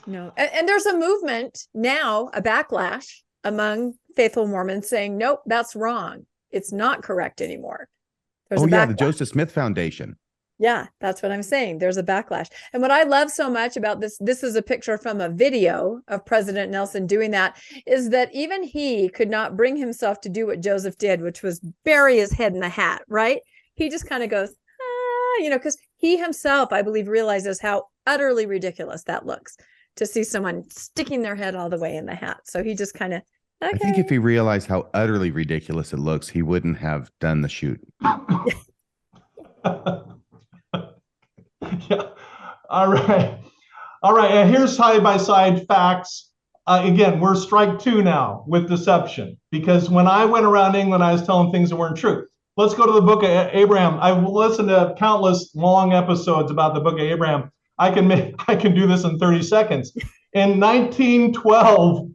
No. And there's a movement now, a backlash among faithful Mormons saying, nope, that's wrong. It's not correct anymore. The Joseph Smith Foundation. Yeah, that's what I'm saying. There's a backlash. And what I love so much about this is a picture from a video of President Nelson doing that, is that even he could not bring himself to do what Joseph did, which was bury his head in the hat, right? He just kind of goes, because he himself, I believe, realizes how utterly ridiculous that looks, to see someone sticking their head all the way in the hat. So he just kind of, okay. I think if he realized how utterly ridiculous it looks, he wouldn't have done the shoot. Yeah. All right. And here's side-by-side facts. Again, we're strike 2 now with deception, because when I went around England, I was telling things that weren't true. Let's go to the book of Abraham. I've listened to countless long episodes about the book of Abraham. I can do this in 30 seconds. In 1912,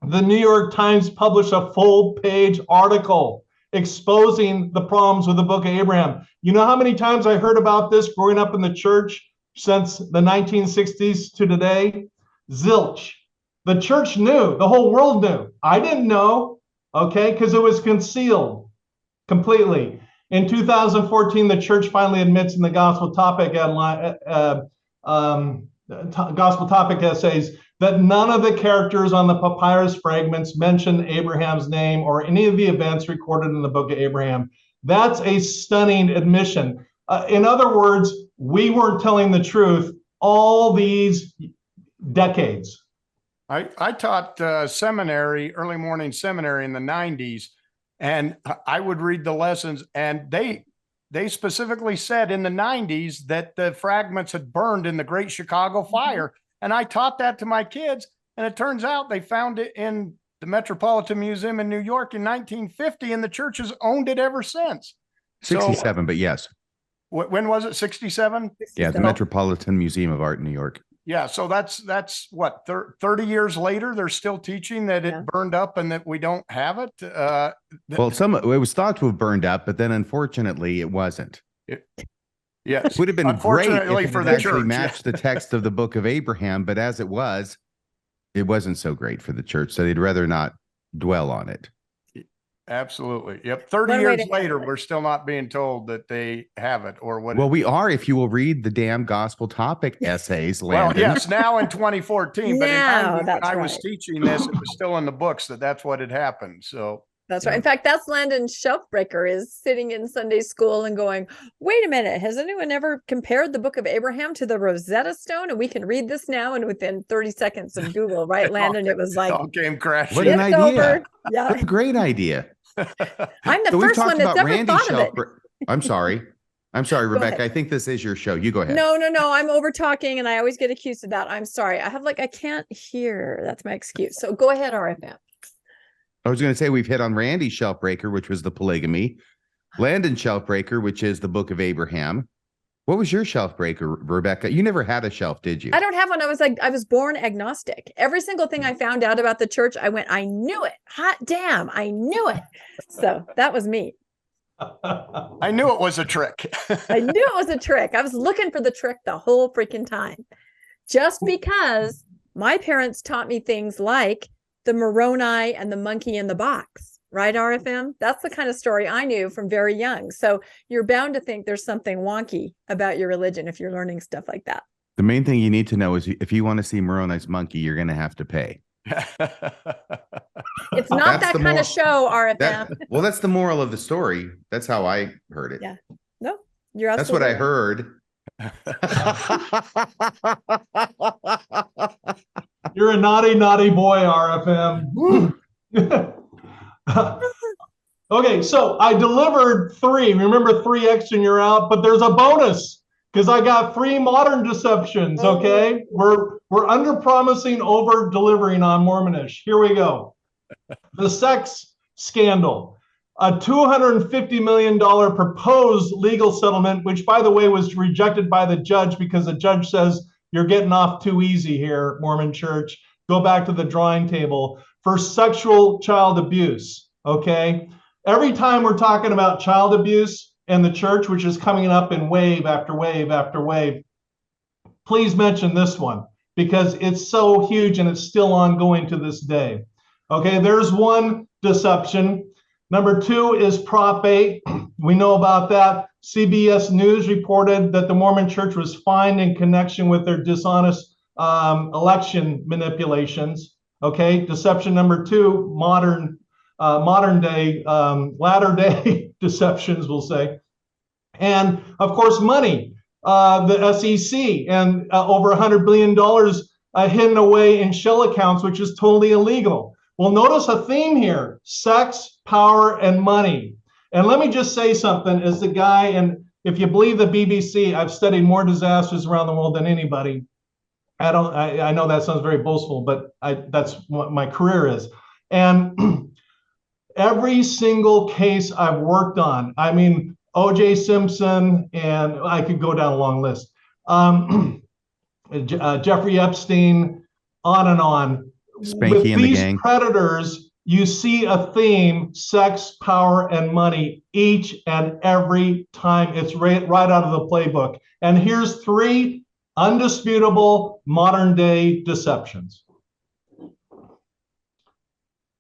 the New York Times published a full-page article exposing the problems with the book of Abraham. You know how many times I heard about this growing up in the church? since the 1960s to today? Zilch. The church knew, the whole world knew. I didn't know, okay, because it was concealed completely. In 2014, the church finally admits in the gospel topic essays that none of the characters on the papyrus fragments mention Abraham's name or any of the events recorded in the book of Abraham. That's a stunning admission. In other words, we weren't telling the truth all these decades. I taught seminary, early morning seminary in the 90s, and I would read the lessons, and they specifically said in the 90s that the fragments had burned in the Great Chicago Fire. And I taught that to my kids, and it turns out they found it in the Metropolitan Museum in New York in 1950, and the church has owned it ever since. 67, but yes. When was it? 67? Yeah, the Metropolitan Museum of Art in New York. Yeah, so that's what, 30 years later, they're still teaching that it burned up and that we don't have it. Well, it was thought to have burned up, but then unfortunately it wasn't. Yes, it would have been great if for it the actually church matched the text of the book of Abraham, but as it was, it wasn't so great for the church, so they'd rather not dwell on it. Absolutely. Yep. 30 years later, we're still not being told that they have it or what. Well, we are if you will read the damn gospel topic essays, Landon. Well, yes, now in 2014, but when I was right. teaching this, it was still in the books that's what had happened. So that's right. In fact, that's Landon's shelf breaker, is sitting in Sunday school and going, wait a minute, has anyone ever compared the book of Abraham to the Rosetta Stone? And we can read this now. And within 30 seconds of Google, right, Landon, it was like, all came crashing. What an idea. Yeah. What a great idea. I'm the first one that's ever thought of it. I'm sorry, Rebecca. I think this is your show. You go ahead. No. I'm over talking and I always get accused of that. I'm sorry. I can't hear. That's my excuse. So go ahead, RFM. I was going to say we've hit on Randy's shelf breaker, which was the polygamy. Landon's shelf breaker, which is the book of Abraham. What was your shelf breaker, Rebecca? You never had a shelf, did you? I don't have one. I was born agnostic. Every single thing I found out about the church, I went, I knew it. Hot damn, I knew it. So that was me. I knew it was a trick. I knew it was a trick. I was looking for the trick the whole freaking time. Just because my parents taught me things like the Moroni and the monkey in the box, right, RFM? That's the kind of story I knew from very young. So you're bound to think there's something wonky about your religion if you're learning stuff like that. The main thing you need to know is if you want to see Moroni's monkey, you're going to have to pay. It's not that kind of show, RFM. That's the moral of the story. That's how I heard it. Yeah. No, you're That's what I heard. You're a naughty, naughty boy, RFM. Okay, so I delivered 3. Remember 3 extra and you're out, but there's a bonus because I got 3 modern deceptions. Okay, we're under promising, over delivering on Mormonish. Here we go. The sex scandal. A $250 million proposed legal settlement, which, by the way, was rejected by the judge because the judge says, you're getting off too easy here, Mormon Church. Go back to the drawing table for sexual child abuse, okay? Every time we're talking about child abuse in the church, which is coming up in wave after wave after wave, please mention this one because it's so huge and it's still ongoing to this day. Okay, there's one deception. Number 2 is Prop 8. We know about that. CBS News reported that the Mormon Church was fined in connection with their dishonest election manipulations. Okay, deception number 2, modern day, latter day deceptions, we'll say. And of course, money, the SEC and over $100 billion hidden away in shell accounts, which is totally illegal. Well, notice a theme here: sex, power, and money. And let me just say something as the guy, and if you believe the BBC, I've studied more disasters around the world than anybody. I know that sounds very boastful, but that's what my career is. And every single case I've worked on, I mean, O.J. Simpson, and I could go down a long list, Jeffrey Epstein, on and on. Spanky With and the these gang. predators, you see a theme: sex, power, and money each and every time. It's right out of the playbook. And here's 3 Undisputable modern day deceptions.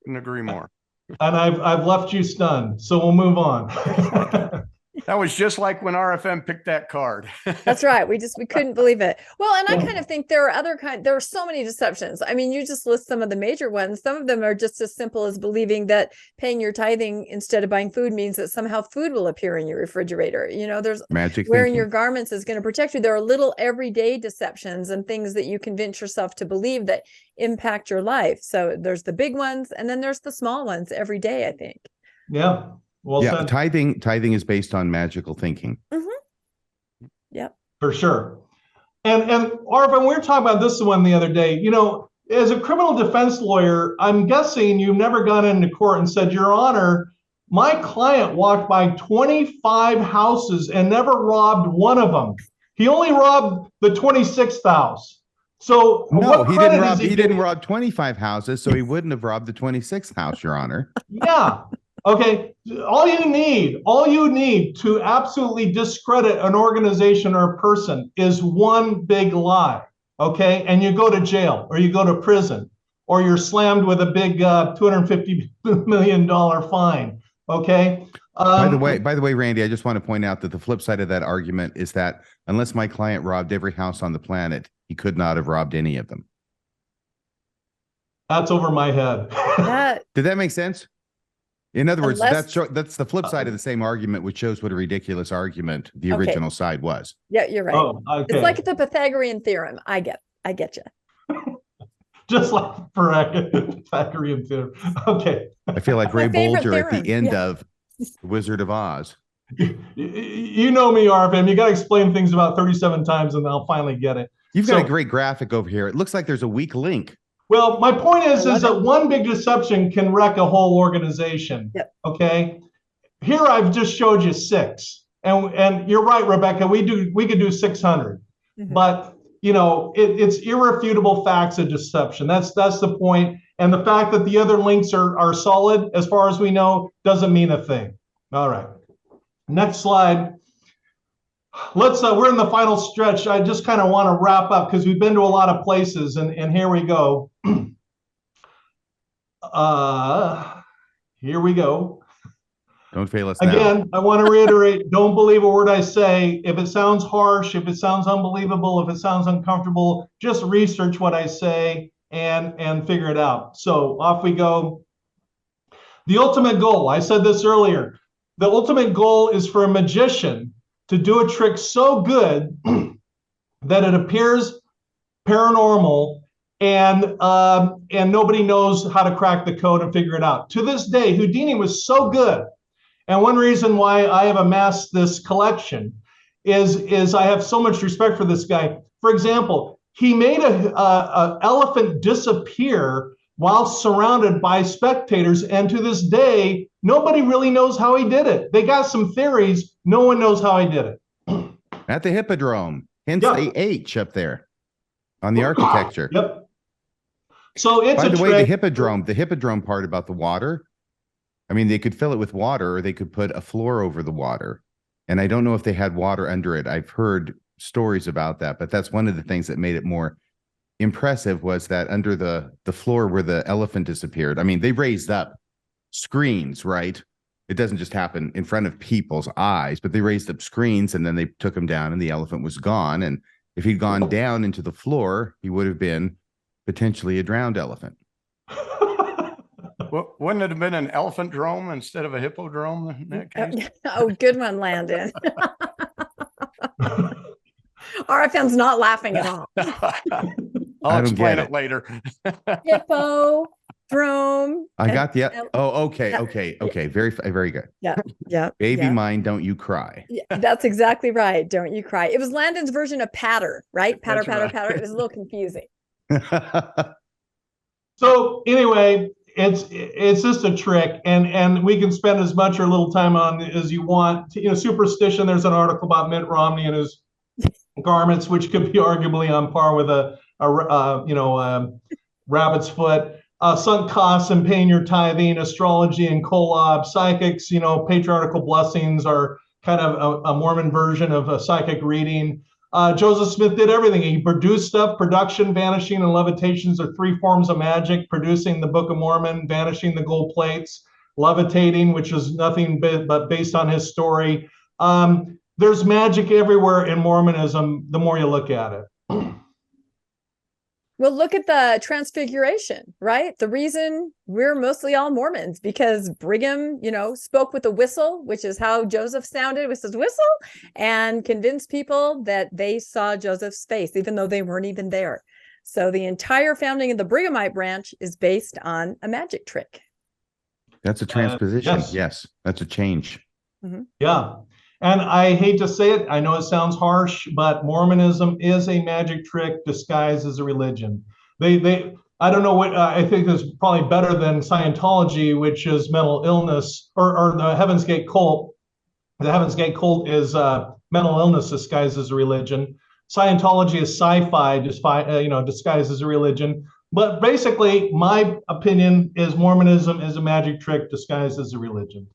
Couldn't agree more. And I've left you stunned, so we'll move on. That was just like when RFM picked that card. That's right. We couldn't believe it. Well, and I kind of think there are so many deceptions. I mean, you just list some of the major ones. Some of them are just as simple as believing that paying your tithing instead of buying food means that somehow food will appear in your refrigerator. There's magic wearing thinking. your garments is going to protect you. There are little everyday deceptions and things that you convince yourself to believe that impact your life. So there's the big ones, and then there's the small ones every day, I think. Yeah. Well said. Tithing is based on magical thinking. Mm-hmm. Yep. For sure. And Arvin, we were talking about this one the other day. As a criminal defense lawyer, I'm guessing you've never gone into court and said, Your Honor, my client walked by 25 houses and never robbed one of them. He only robbed the 26th house. So no, he didn't rob 25 houses, so he wouldn't have robbed the 26th house, Your Honor. Yeah. Okay, all you need to absolutely discredit an organization or a person is one big lie, okay? And you go to jail, or you go to prison, or you're slammed with a big $250 million fine, okay? By the way, Randy, I just want to point out that the flip side of that argument is that unless my client robbed every house on the planet, he could not have robbed any of them. That's over my head. Did that make sense? In other words, that's the flip side of the same argument, which shows what a ridiculous argument the original side was. Yeah, you're right. Oh, okay. It's like the Pythagorean theorem. I get you. Just like the Pythagorean theorem. Okay. I feel like Ray Bolger at the end of The Wizard of Oz. You know me, RFM. You got to explain things about 37 times, and I'll finally get it. You've got a great graphic over here. It looks like there's a weak link. Well, my point is that one big deception can wreck a whole organization. Yep. Okay. Here I've just showed you 6, and you're right, Rebecca. We could do 600, but it's irrefutable facts of deception. That's the point. And the fact that the other links are solid, as far as we know, doesn't mean a thing. All right. Next slide. We're in the final stretch. I just kind of want to wrap up because we've been to a lot of places, and here we go. Here we go. Don't fail us again. I want to reiterate: don't believe a word I say. If it sounds harsh, if it sounds unbelievable, if it sounds uncomfortable, just research what I say and figure it out. So off we go. The ultimate goal. I said this earlier. The ultimate goal is for a magician to do a trick so good that it appears paranormal and nobody knows how to crack the code and figure it out. To this day, Houdini was so good. And one reason why I have amassed this collection is I have so much respect for this guy. For example, he made a elephant disappear while surrounded by spectators. And to this day, nobody really knows how he did it. They got some theories. No one knows how he did it. At the Hippodrome, hence the H up there on the architecture. Yep. So it's By the way, the Hippodrome part about the water, I mean, they could fill it with water or they could put a floor over the water. And I don't know if they had water under it. I've heard stories about that, but that's one of the things that made it more impressive was that under the floor where the elephant disappeared. I mean, they raised up screens, right? It doesn't just happen in front of people's eyes, but they raised up screens and then they took him down and the elephant was gone. And if he'd gone down into the floor, he would have been potentially a drowned elephant. Well, wouldn't it have been an elephant drome instead of a hippodrome in that case? Oh, good one, Landon. RFM's not laughing at all. I'll explain it later. Hippo, drome. I got the. Oh, okay. Very good. Yeah. Baby mine, don't you cry. Yeah, that's exactly right. Don't you cry. It was Landon's version of patter, right? Patter, patter, patter. It was a little confusing. So anyway, it's just a trick, and we can spend as much or little time on as you want. Superstition. There's an article about Mitt Romney and his garments, which could be arguably on par with a rabbit's foot. Sunk costs and paying your tithing, astrology and kolob, psychics. Patriarchal blessings are kind of a Mormon version of a psychic reading. Joseph Smith did everything. He produced stuff. Production, vanishing, and levitations are three forms of magic. Producing the Book of Mormon, vanishing the gold plates, levitating, which is nothing but based on his story. There's magic everywhere in Mormonism, the more you look at it. Well, look at the transfiguration, right? The reason we're mostly all Mormons, because Brigham, spoke with a whistle, which is how Joseph sounded with his whistle, and convinced people that they saw Joseph's face, even though they weren't even there. So the entire founding of the Brighamite branch is based on a magic trick. That's a transposition. Yes. Yes, that's a change. Mm-hmm. Yeah. And I hate to say it, I know it sounds harsh, but Mormonism is a magic trick disguised as a religion. I don't know what, I think it's probably better than Scientology, which is mental illness, or the Heaven's Gate cult. The Heaven's Gate cult is mental illness disguised as a religion. Scientology is sci-fi disguised as a religion. But basically, my opinion is Mormonism is a magic trick disguised as a religion.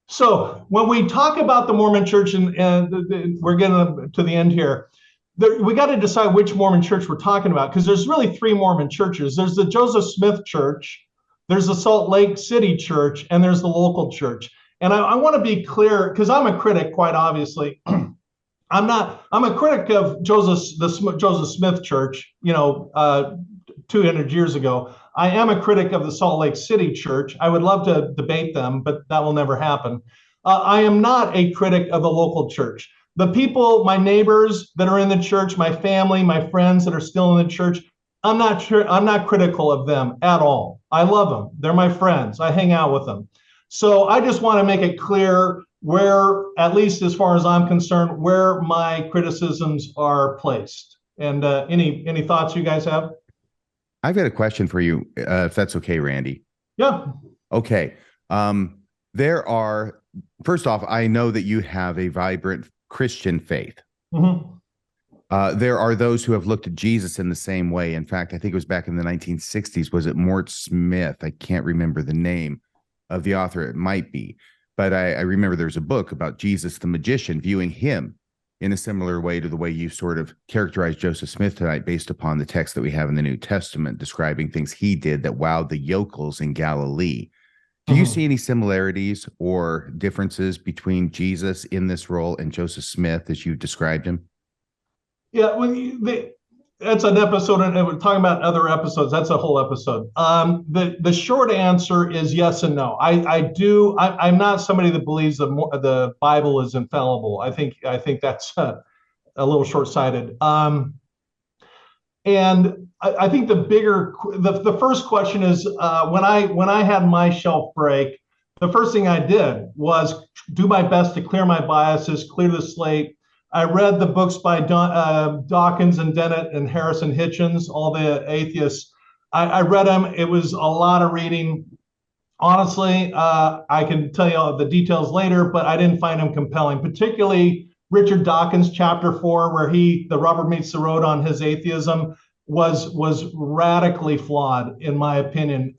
So when we talk about the Mormon Church, and we're getting to the end here, we got to decide which Mormon church we're talking about, because there's really three Mormon churches. There's the Joseph Smith Church, there's the Salt Lake City Church, and there's the local church. And I want to be clear, because I'm a critic, quite obviously. I'm a critic of the Joseph Smith Church, 200 years ago. I am a critic of the Salt Lake City Church. I would love to debate them, but that will never happen. I am not a critic of the local church. The people, my neighbors that are in the church, my family, my friends that are still in the church, I'm not critical of them at all. I love them. They're my friends. I hang out with them. So I just want to make it clear where, at least as far as I'm concerned, where my criticisms are placed. And any thoughts you guys have? I've got a question for you, if that's okay, Randy. Yeah. Okay. First off, I know that you have a vibrant Christian faith. Mm-hmm. There are those who have looked at Jesus in the same way. In fact, I think it was back in the 1960s. Was it Mort Smith? I can't remember the name of the author. It might be. But I remember there's a book about Jesus the magician, viewing him in a similar way to the way you sort of characterized Joseph Smith tonight, based upon the text that we have in the New Testament describing things he did that wowed the yokels in Galilee. Do you see any similarities or differences between Jesus in this role and Joseph Smith as you've described him? Yeah, that's an episode, and we're talking about other episodes. That's a whole episode. The short answer is yes and no. I'm not somebody that believes the Bible is infallible. I think that's a little short-sighted. And I think the first question is, when I had my shelf break, the first thing I did was do my best to clear my biases, clear the slate. I read the books by Dawkins and Dennett and Harrison Hitchens, all the atheists. I read them. It was a lot of reading. Honestly, I can tell you all the details later, but I didn't find them compelling, particularly Richard Dawkins, chapter 4, where the rubber meets the road on his atheism, was radically flawed, in my opinion.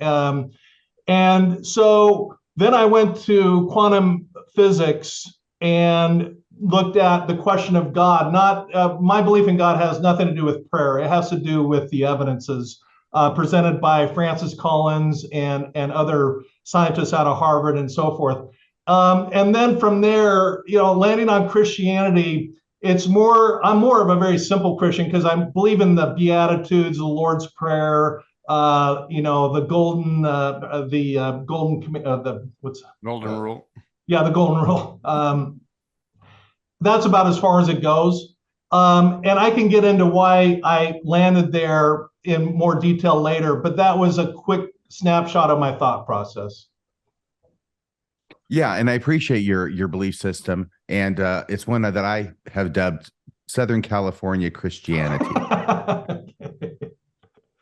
And so then I went to quantum physics and looked at the question of God. Not my belief in God has nothing to do with prayer. It has to do with the evidences presented by Francis Collins and other scientists out of Harvard and so forth. And then from there, landing on Christianity, I'm more of a very simple Christian, because I believe in the Beatitudes, the Lord's Prayer, the golden rule. Yeah, the golden rule. That's about as far as it goes. And I can get into why I landed there in more detail later, but that was a quick snapshot of my thought process. Yeah, and I appreciate your belief system, and it's one that I have dubbed Southern California Christianity.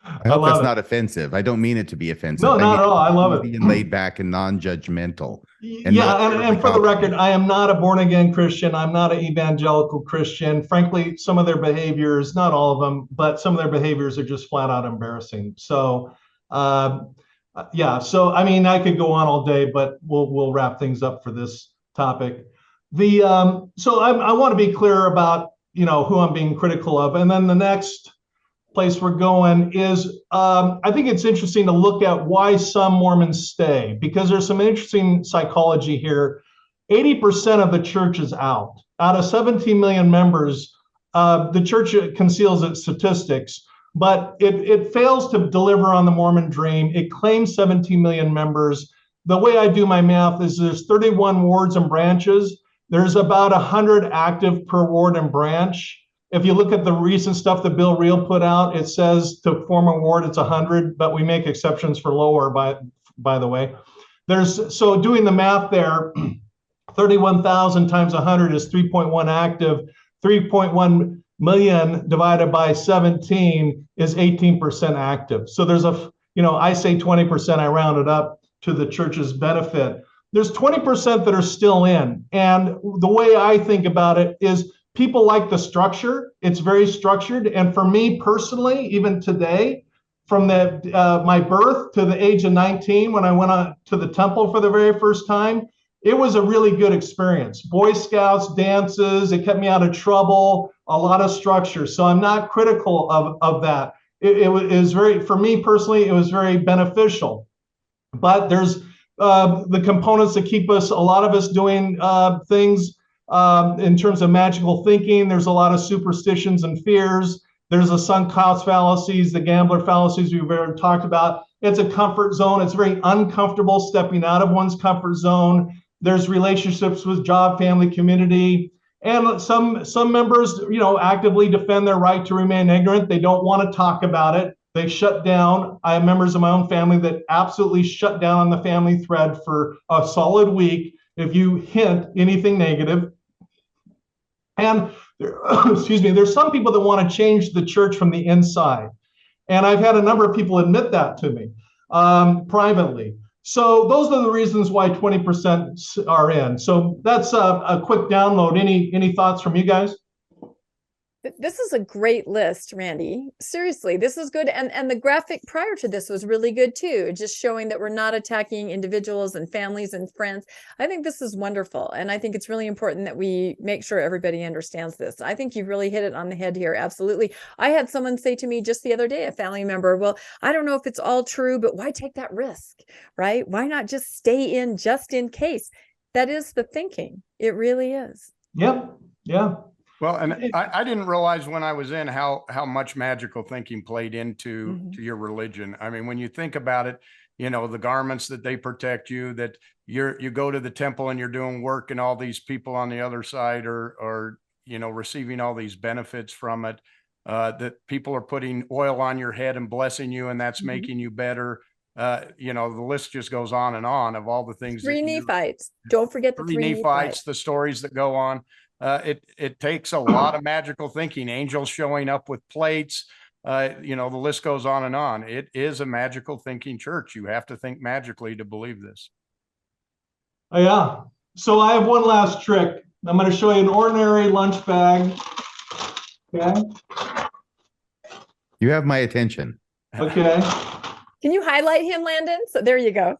I hope that's not offensive. I don't mean it to be offensive. No, not at all. I love it. Being laid back and non-judgmental. And for the record, I am not a born-again Christian. I'm not an evangelical Christian. Frankly, some of their behaviors, not all of them, but some of their behaviors are just flat out embarrassing. So, so I mean, I could go on all day, but we'll wrap things up for this topic. So I want to be clear about, who I'm being critical of. And then the next place we're going is, I think it's interesting to look at why some Mormons stay, because there's some interesting psychology here. 80% of the church is out. Out of 17 million members, the church conceals its statistics, but it fails to deliver on the Mormon dream. It claims 17 million members. The way I do my math is there's 31 wards and branches. There's about 100 active per ward and branch. If you look at the recent stuff that Bill Reel put out, it says to form a ward, it's 100, but we make exceptions for lower, by the way. So doing the math there, 31,000 times 100 is 3.1 active. 3.1 million divided by 17 is 18% active. So there's I say 20%, I round it up to the church's benefit. There's 20% that are still in. And the way I think about it is people like the structure. It's very structured. And for me personally, even today, from my birth to the age of 19, when I went on to the temple for the very first time, it was a really good experience. Boy Scouts, dances, it kept me out of trouble, a lot of structure. So I'm not critical of that. It was for me personally, it was very beneficial. But there's the components that keep a lot of us doing things in terms of magical thinking. There's a lot of superstitions and fears. There's the sunk cost fallacies, the gambler fallacies we've already talked about. It's a comfort zone. It's very uncomfortable stepping out of one's comfort zone. There's relationships with job, family, community. And some members, actively defend their right to remain ignorant. They don't want to talk about it. They shut down. I have members of my own family that absolutely shut down on the family thread for a solid week if you hint anything negative. And there's some people that want to change the church from the inside. And I've had a number of people admit that to me privately. So those are the reasons why 20% are in. So that's a quick download. Any thoughts from you guys? This is a great list, Randy. Seriously, this is good. And the graphic prior to this was really good too, just showing that we're not attacking individuals and families and friends. I think this is wonderful. And I think it's really important that we make sure everybody understands this. I think you've really hit it on the head here. Absolutely. I had someone say to me just the other day, a family member, well, I don't know if it's all true, but why take that risk, right? Why not just stay in just in case? That is the thinking. It really is. Yep. Yeah. Well, and I didn't realize when I was in how much magical thinking played into to your religion. I mean, when you think about it, the garments that they protect you, that you go to the temple and you're doing work, and all these people on the other side are receiving all these benefits from it. That people are putting oil on your head and blessing you, and that's making you better. The list just goes on and on of all the things. Three Nephites. Don't forget the three Nephites. The stories that go on. It takes a lot of magical thinking, angels showing up with plates, the list goes on and on. It is a magical thinking church. You have to think magically to believe this. Oh, yeah. So I have one last trick. I'm going to show you an ordinary lunch bag. Okay. You have my attention. Okay. Can you highlight him, Landon? So there you go.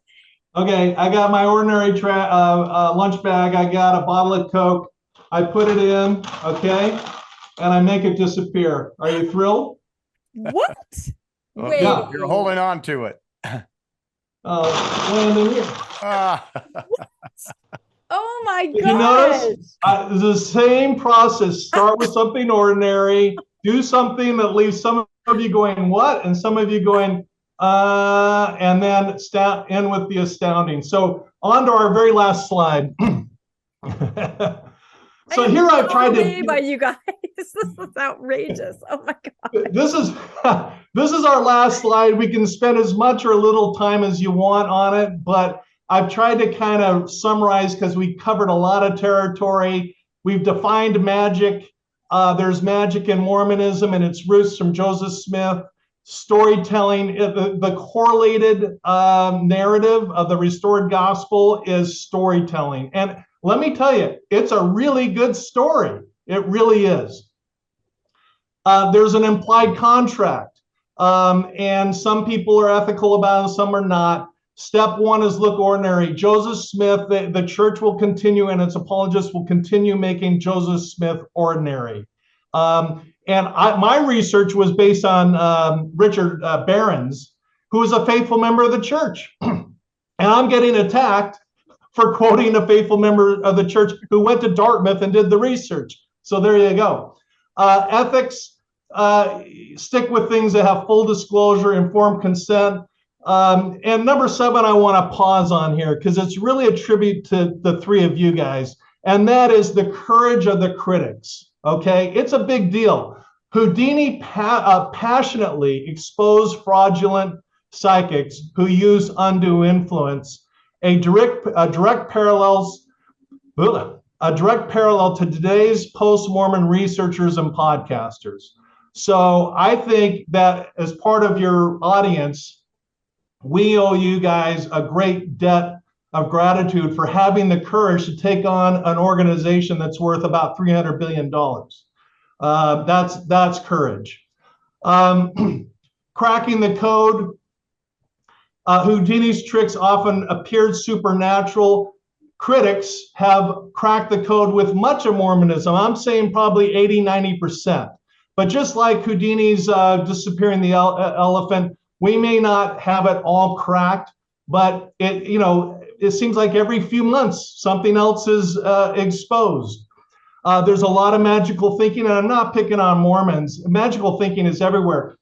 Okay. I got my ordinary lunch bag. I got a bottle of Coke. I put it in, okay, and I make it disappear. Are you thrilled? What? Wait. Yeah, you're holding on to it. Landon. Oh my God! You notice the same process. Start with something ordinary. Do something that leaves some of you going, "What?" and some of you going, and then end with the astounding. So on to our very last slide. So here I've tried to by you guys. This is outrageous. Oh my God. This is our last slide. We can spend as much or little time as you want on it, but I've tried to kind of summarize because we covered a lot of territory. We've defined magic. There's magic in Mormonism and its roots from Joseph Smith. Storytelling, the correlated narrative of the restored gospel is storytelling. And let me tell you, it's a really good story. It really is. There's an implied contract, and some people are ethical about it, some are not. Step one is look ordinary. Joseph Smith, the church will continue and its apologists will continue making Joseph Smith ordinary. My research was based on Richard Barron's, who is a faithful member of the church. And I'm getting attacked for quoting a faithful member of the church who went to Dartmouth and did the research. So there you go. Ethics, stick with things that have full disclosure, informed consent. And number 7, I want to pause on here because it's really a tribute to the 3 of you guys. And that is the courage of the critics. Okay, it's a big deal. Houdini passionately exposed fraudulent psychics who use undue influence, a direct parallel to today's post-Mormon researchers and podcasters. So I think that as part of your audience, we owe you guys a great debt of gratitude for having the courage to take on an organization that's worth about $300 billion. That's courage. Cracking the code. Houdini's tricks often appeared supernatural. Critics have cracked the code with much of Mormonism. I'm saying probably 80, 90%. But just like Houdini's disappearing the elephant, we may not have it all cracked, but it seems like every few months something else is exposed. There's a lot of magical thinking, and I'm not picking on Mormons. Magical thinking is everywhere.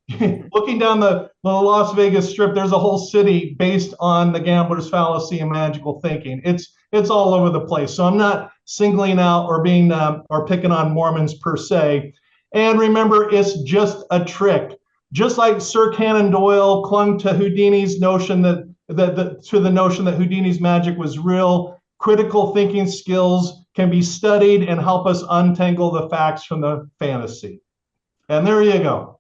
Looking down the Las Vegas Strip, there's a whole city based on the gambler's fallacy and magical thinking. It's all over the place. So I'm not singling out or being or picking on Mormons per se. And remember, it's just a trick. Just like Sir Conan Doyle clung to Houdini's notion that Houdini's magic was real, critical thinking skills can be studied and help us untangle the facts from the fantasy. And there you go.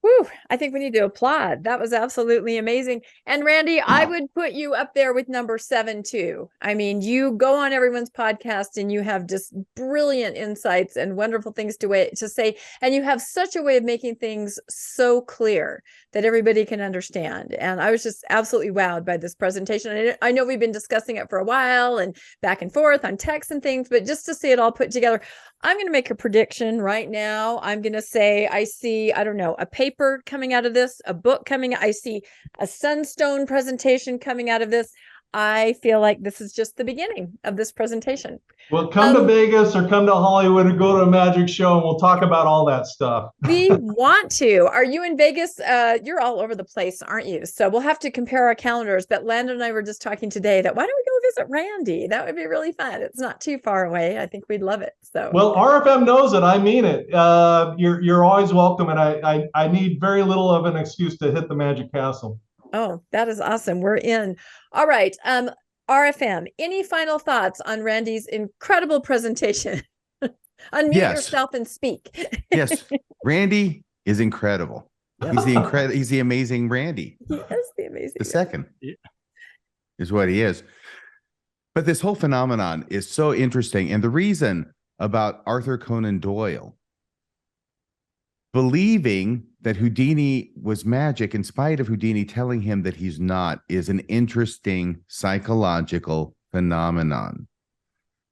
Whew, I think we need to applaud. That was absolutely amazing. And Randy, I would put you up there with number 7 too. I mean, you go on everyone's podcast and you have just brilliant insights and wonderful things to say. And you have such a way of making things so clear that everybody can understand. And I was just absolutely wowed by this presentation. I know we've been discussing it for a while and back and forth on text and things, but just to see it all put together, I'm going to make a prediction right now. I'm going to say, I see, I don't know, a paper coming out of this, a book coming. I see a sunstone presentation coming out of this. I feel like this is just the beginning of this presentation. Well, come to Vegas or come to Hollywood or go to a magic show and we'll talk about all that stuff. We want to. Are you in Vegas? You're all over the place, aren't you? So we'll have to compare our calendars. But Landon and I were just talking today that why don't we go visit Randy? That would be really fun. It's not too far away. I think we'd love it. So well, RFM knows it. I mean it. You're always welcome, and I need very little of an excuse to hit the Magic Castle. Oh, that is awesome. We're in. All right. RFM, any final thoughts on Randy's incredible presentation? Unmute yourself and speak. Yes. Randy is incredible. He's the amazing Randy. He is the amazing. The second is what he is. But this whole phenomenon is so interesting. And the reason about Arthur Conan Doyle believing that Houdini was magic in spite of Houdini telling him that he's not is an interesting psychological phenomenon.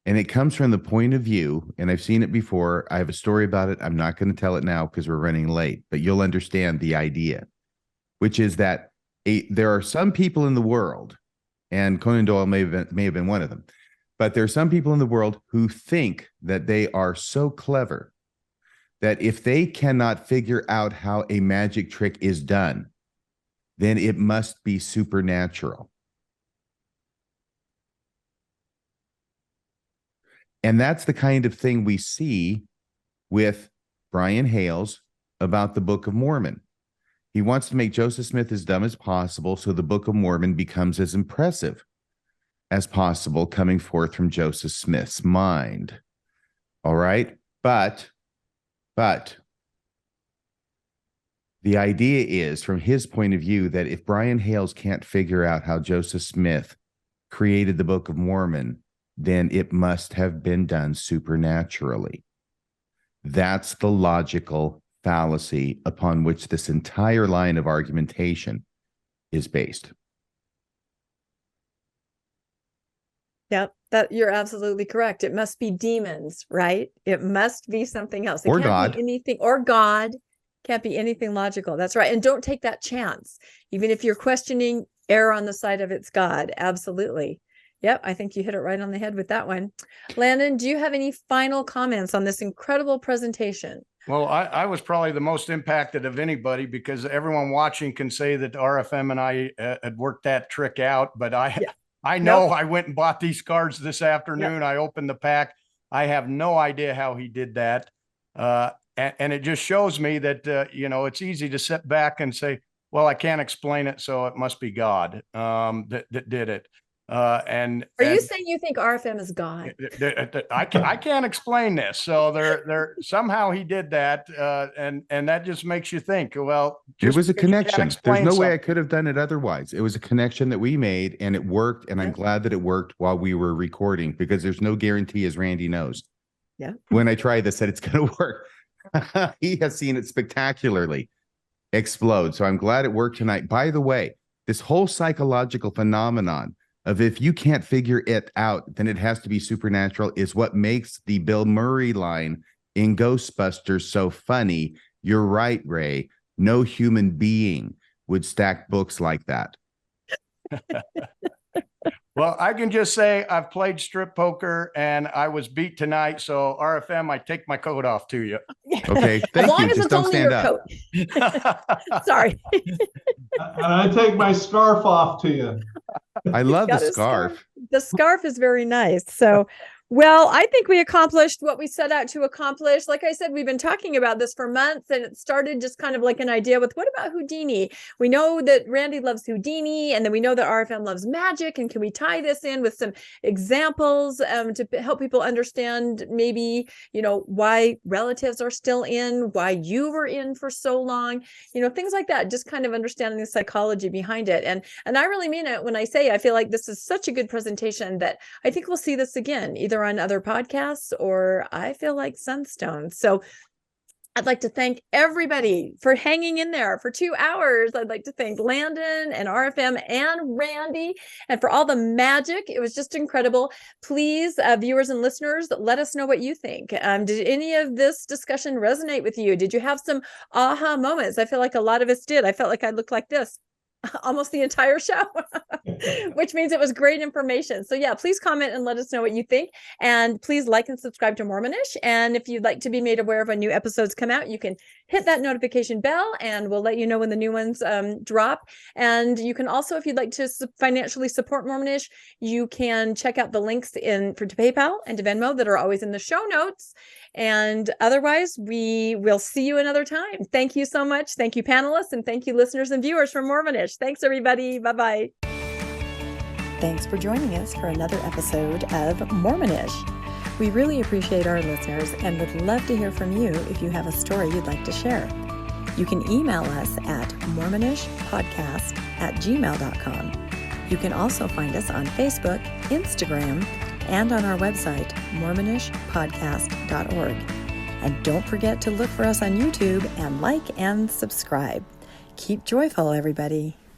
And it comes from the point of view, and I've seen it before. I have a story about it. I'm not going to tell it now because we're running late, but you'll understand the idea, which is that there are some people in the world, and Conan Doyle may have been one of them, but there are some people in the world who think that they are so clever that if they cannot figure out how a magic trick is done, then it must be supernatural. And that's the kind of thing we see with Brian Hales about the Book of Mormon. He wants to make Joseph Smith as dumb as possible so the Book of Mormon becomes as impressive as possible coming forth from Joseph Smith's mind. All right? But the idea is, from his point of view, that if Brian Hales can't figure out how Joseph Smith created the Book of Mormon, then it must have been done supernaturally. That's the logical fallacy upon which this entire line of argumentation is based. Yep, that you're absolutely correct. It must be demons, right? It must be something else. It Or can't God. be anything, or God. Can't be anything logical. That's right. And don't take that chance. Even if you're questioning, err on the side of it's God. Absolutely. Yep, I think you hit it right on the head with that one. Landon, do you have any final comments on this incredible presentation? Well, I was probably the most impacted of anybody, because everyone watching can say that RFM and I had worked that trick out. But I know I went and bought these cards this afternoon. I opened the pack. I have no idea how he did that. And it just shows me that, it's easy to sit back and say, well, I can't explain it, so it must be God that did it. Are you saying you think RFM is God? I can't explain this. So there somehow he did that, and that just makes you think. Well, it was a connection. There's no way I could have done it otherwise. It was a connection that we made, and it worked. And I'm glad that it worked while we were recording, because there's no guarantee, as Randy knows. Yeah. When I try this, that it's going to work. He has seen it spectacularly explode. So I'm glad it worked tonight. By the way, this whole psychological phenomenon of if you can't figure it out, then it has to be supernatural is what makes the Bill Murray line in Ghostbusters so funny. You're right, Ray. No human being would stack books like that. Well, I can just say I've played strip poker and I was beat tonight. So RFM, I take my coat off to you. Okay, thank you. As long as just it's don't only stand your up. coat. Sorry. And I take my scarf off to you. I love the scarf. The scarf is very nice. So, well, I think we accomplished what we set out to accomplish. Like I said, we've been talking about this for months, and it started just kind of like an idea with, what about Houdini? We know that Randy loves Houdini, and then we know that RFM loves magic. And can we tie this in with some examples to help people understand maybe, why relatives are still in, why you were in for so long, things like that, just kind of understanding the psychology behind it. And I really mean it when I say I feel like this is such a good presentation that I think we'll see this again, either on other podcasts or I feel like Sunstone. So I'd like to thank everybody for hanging in there for 2 hours. I'd like to thank Landon and RFM and Randy, and for all the magic. It was just incredible. Please, viewers and listeners, let us know what you think. Did any of this discussion resonate with you? Did you have some aha moments? I feel like a lot of us did. I felt like I looked like this almost the entire show, which means it was great information. So yeah, please comment and let us know what you think. And please like and subscribe to Mormonish. And if you'd like to be made aware of when new episodes come out, you can hit that notification bell and we'll let you know when the new ones drop. And you can also, if you'd like to financially support Mormonish, you can check out the links to PayPal and to Venmo that are always in the show notes. And otherwise, we will see you another time. Thank you so much. Thank you, panelists, and thank you, listeners and viewers from Mormonish. Thanks, everybody. Bye-bye. Thanks for joining us for another episode of Mormonish. We really appreciate our listeners and would love to hear from you if you have a story you'd like to share. You can email us at mormonishpodcast@gmail.com. You can also find us on Facebook, Instagram, and on our website, mormonishpodcast.org. And don't forget to look for us on YouTube and like and subscribe. Keep joyful, everybody.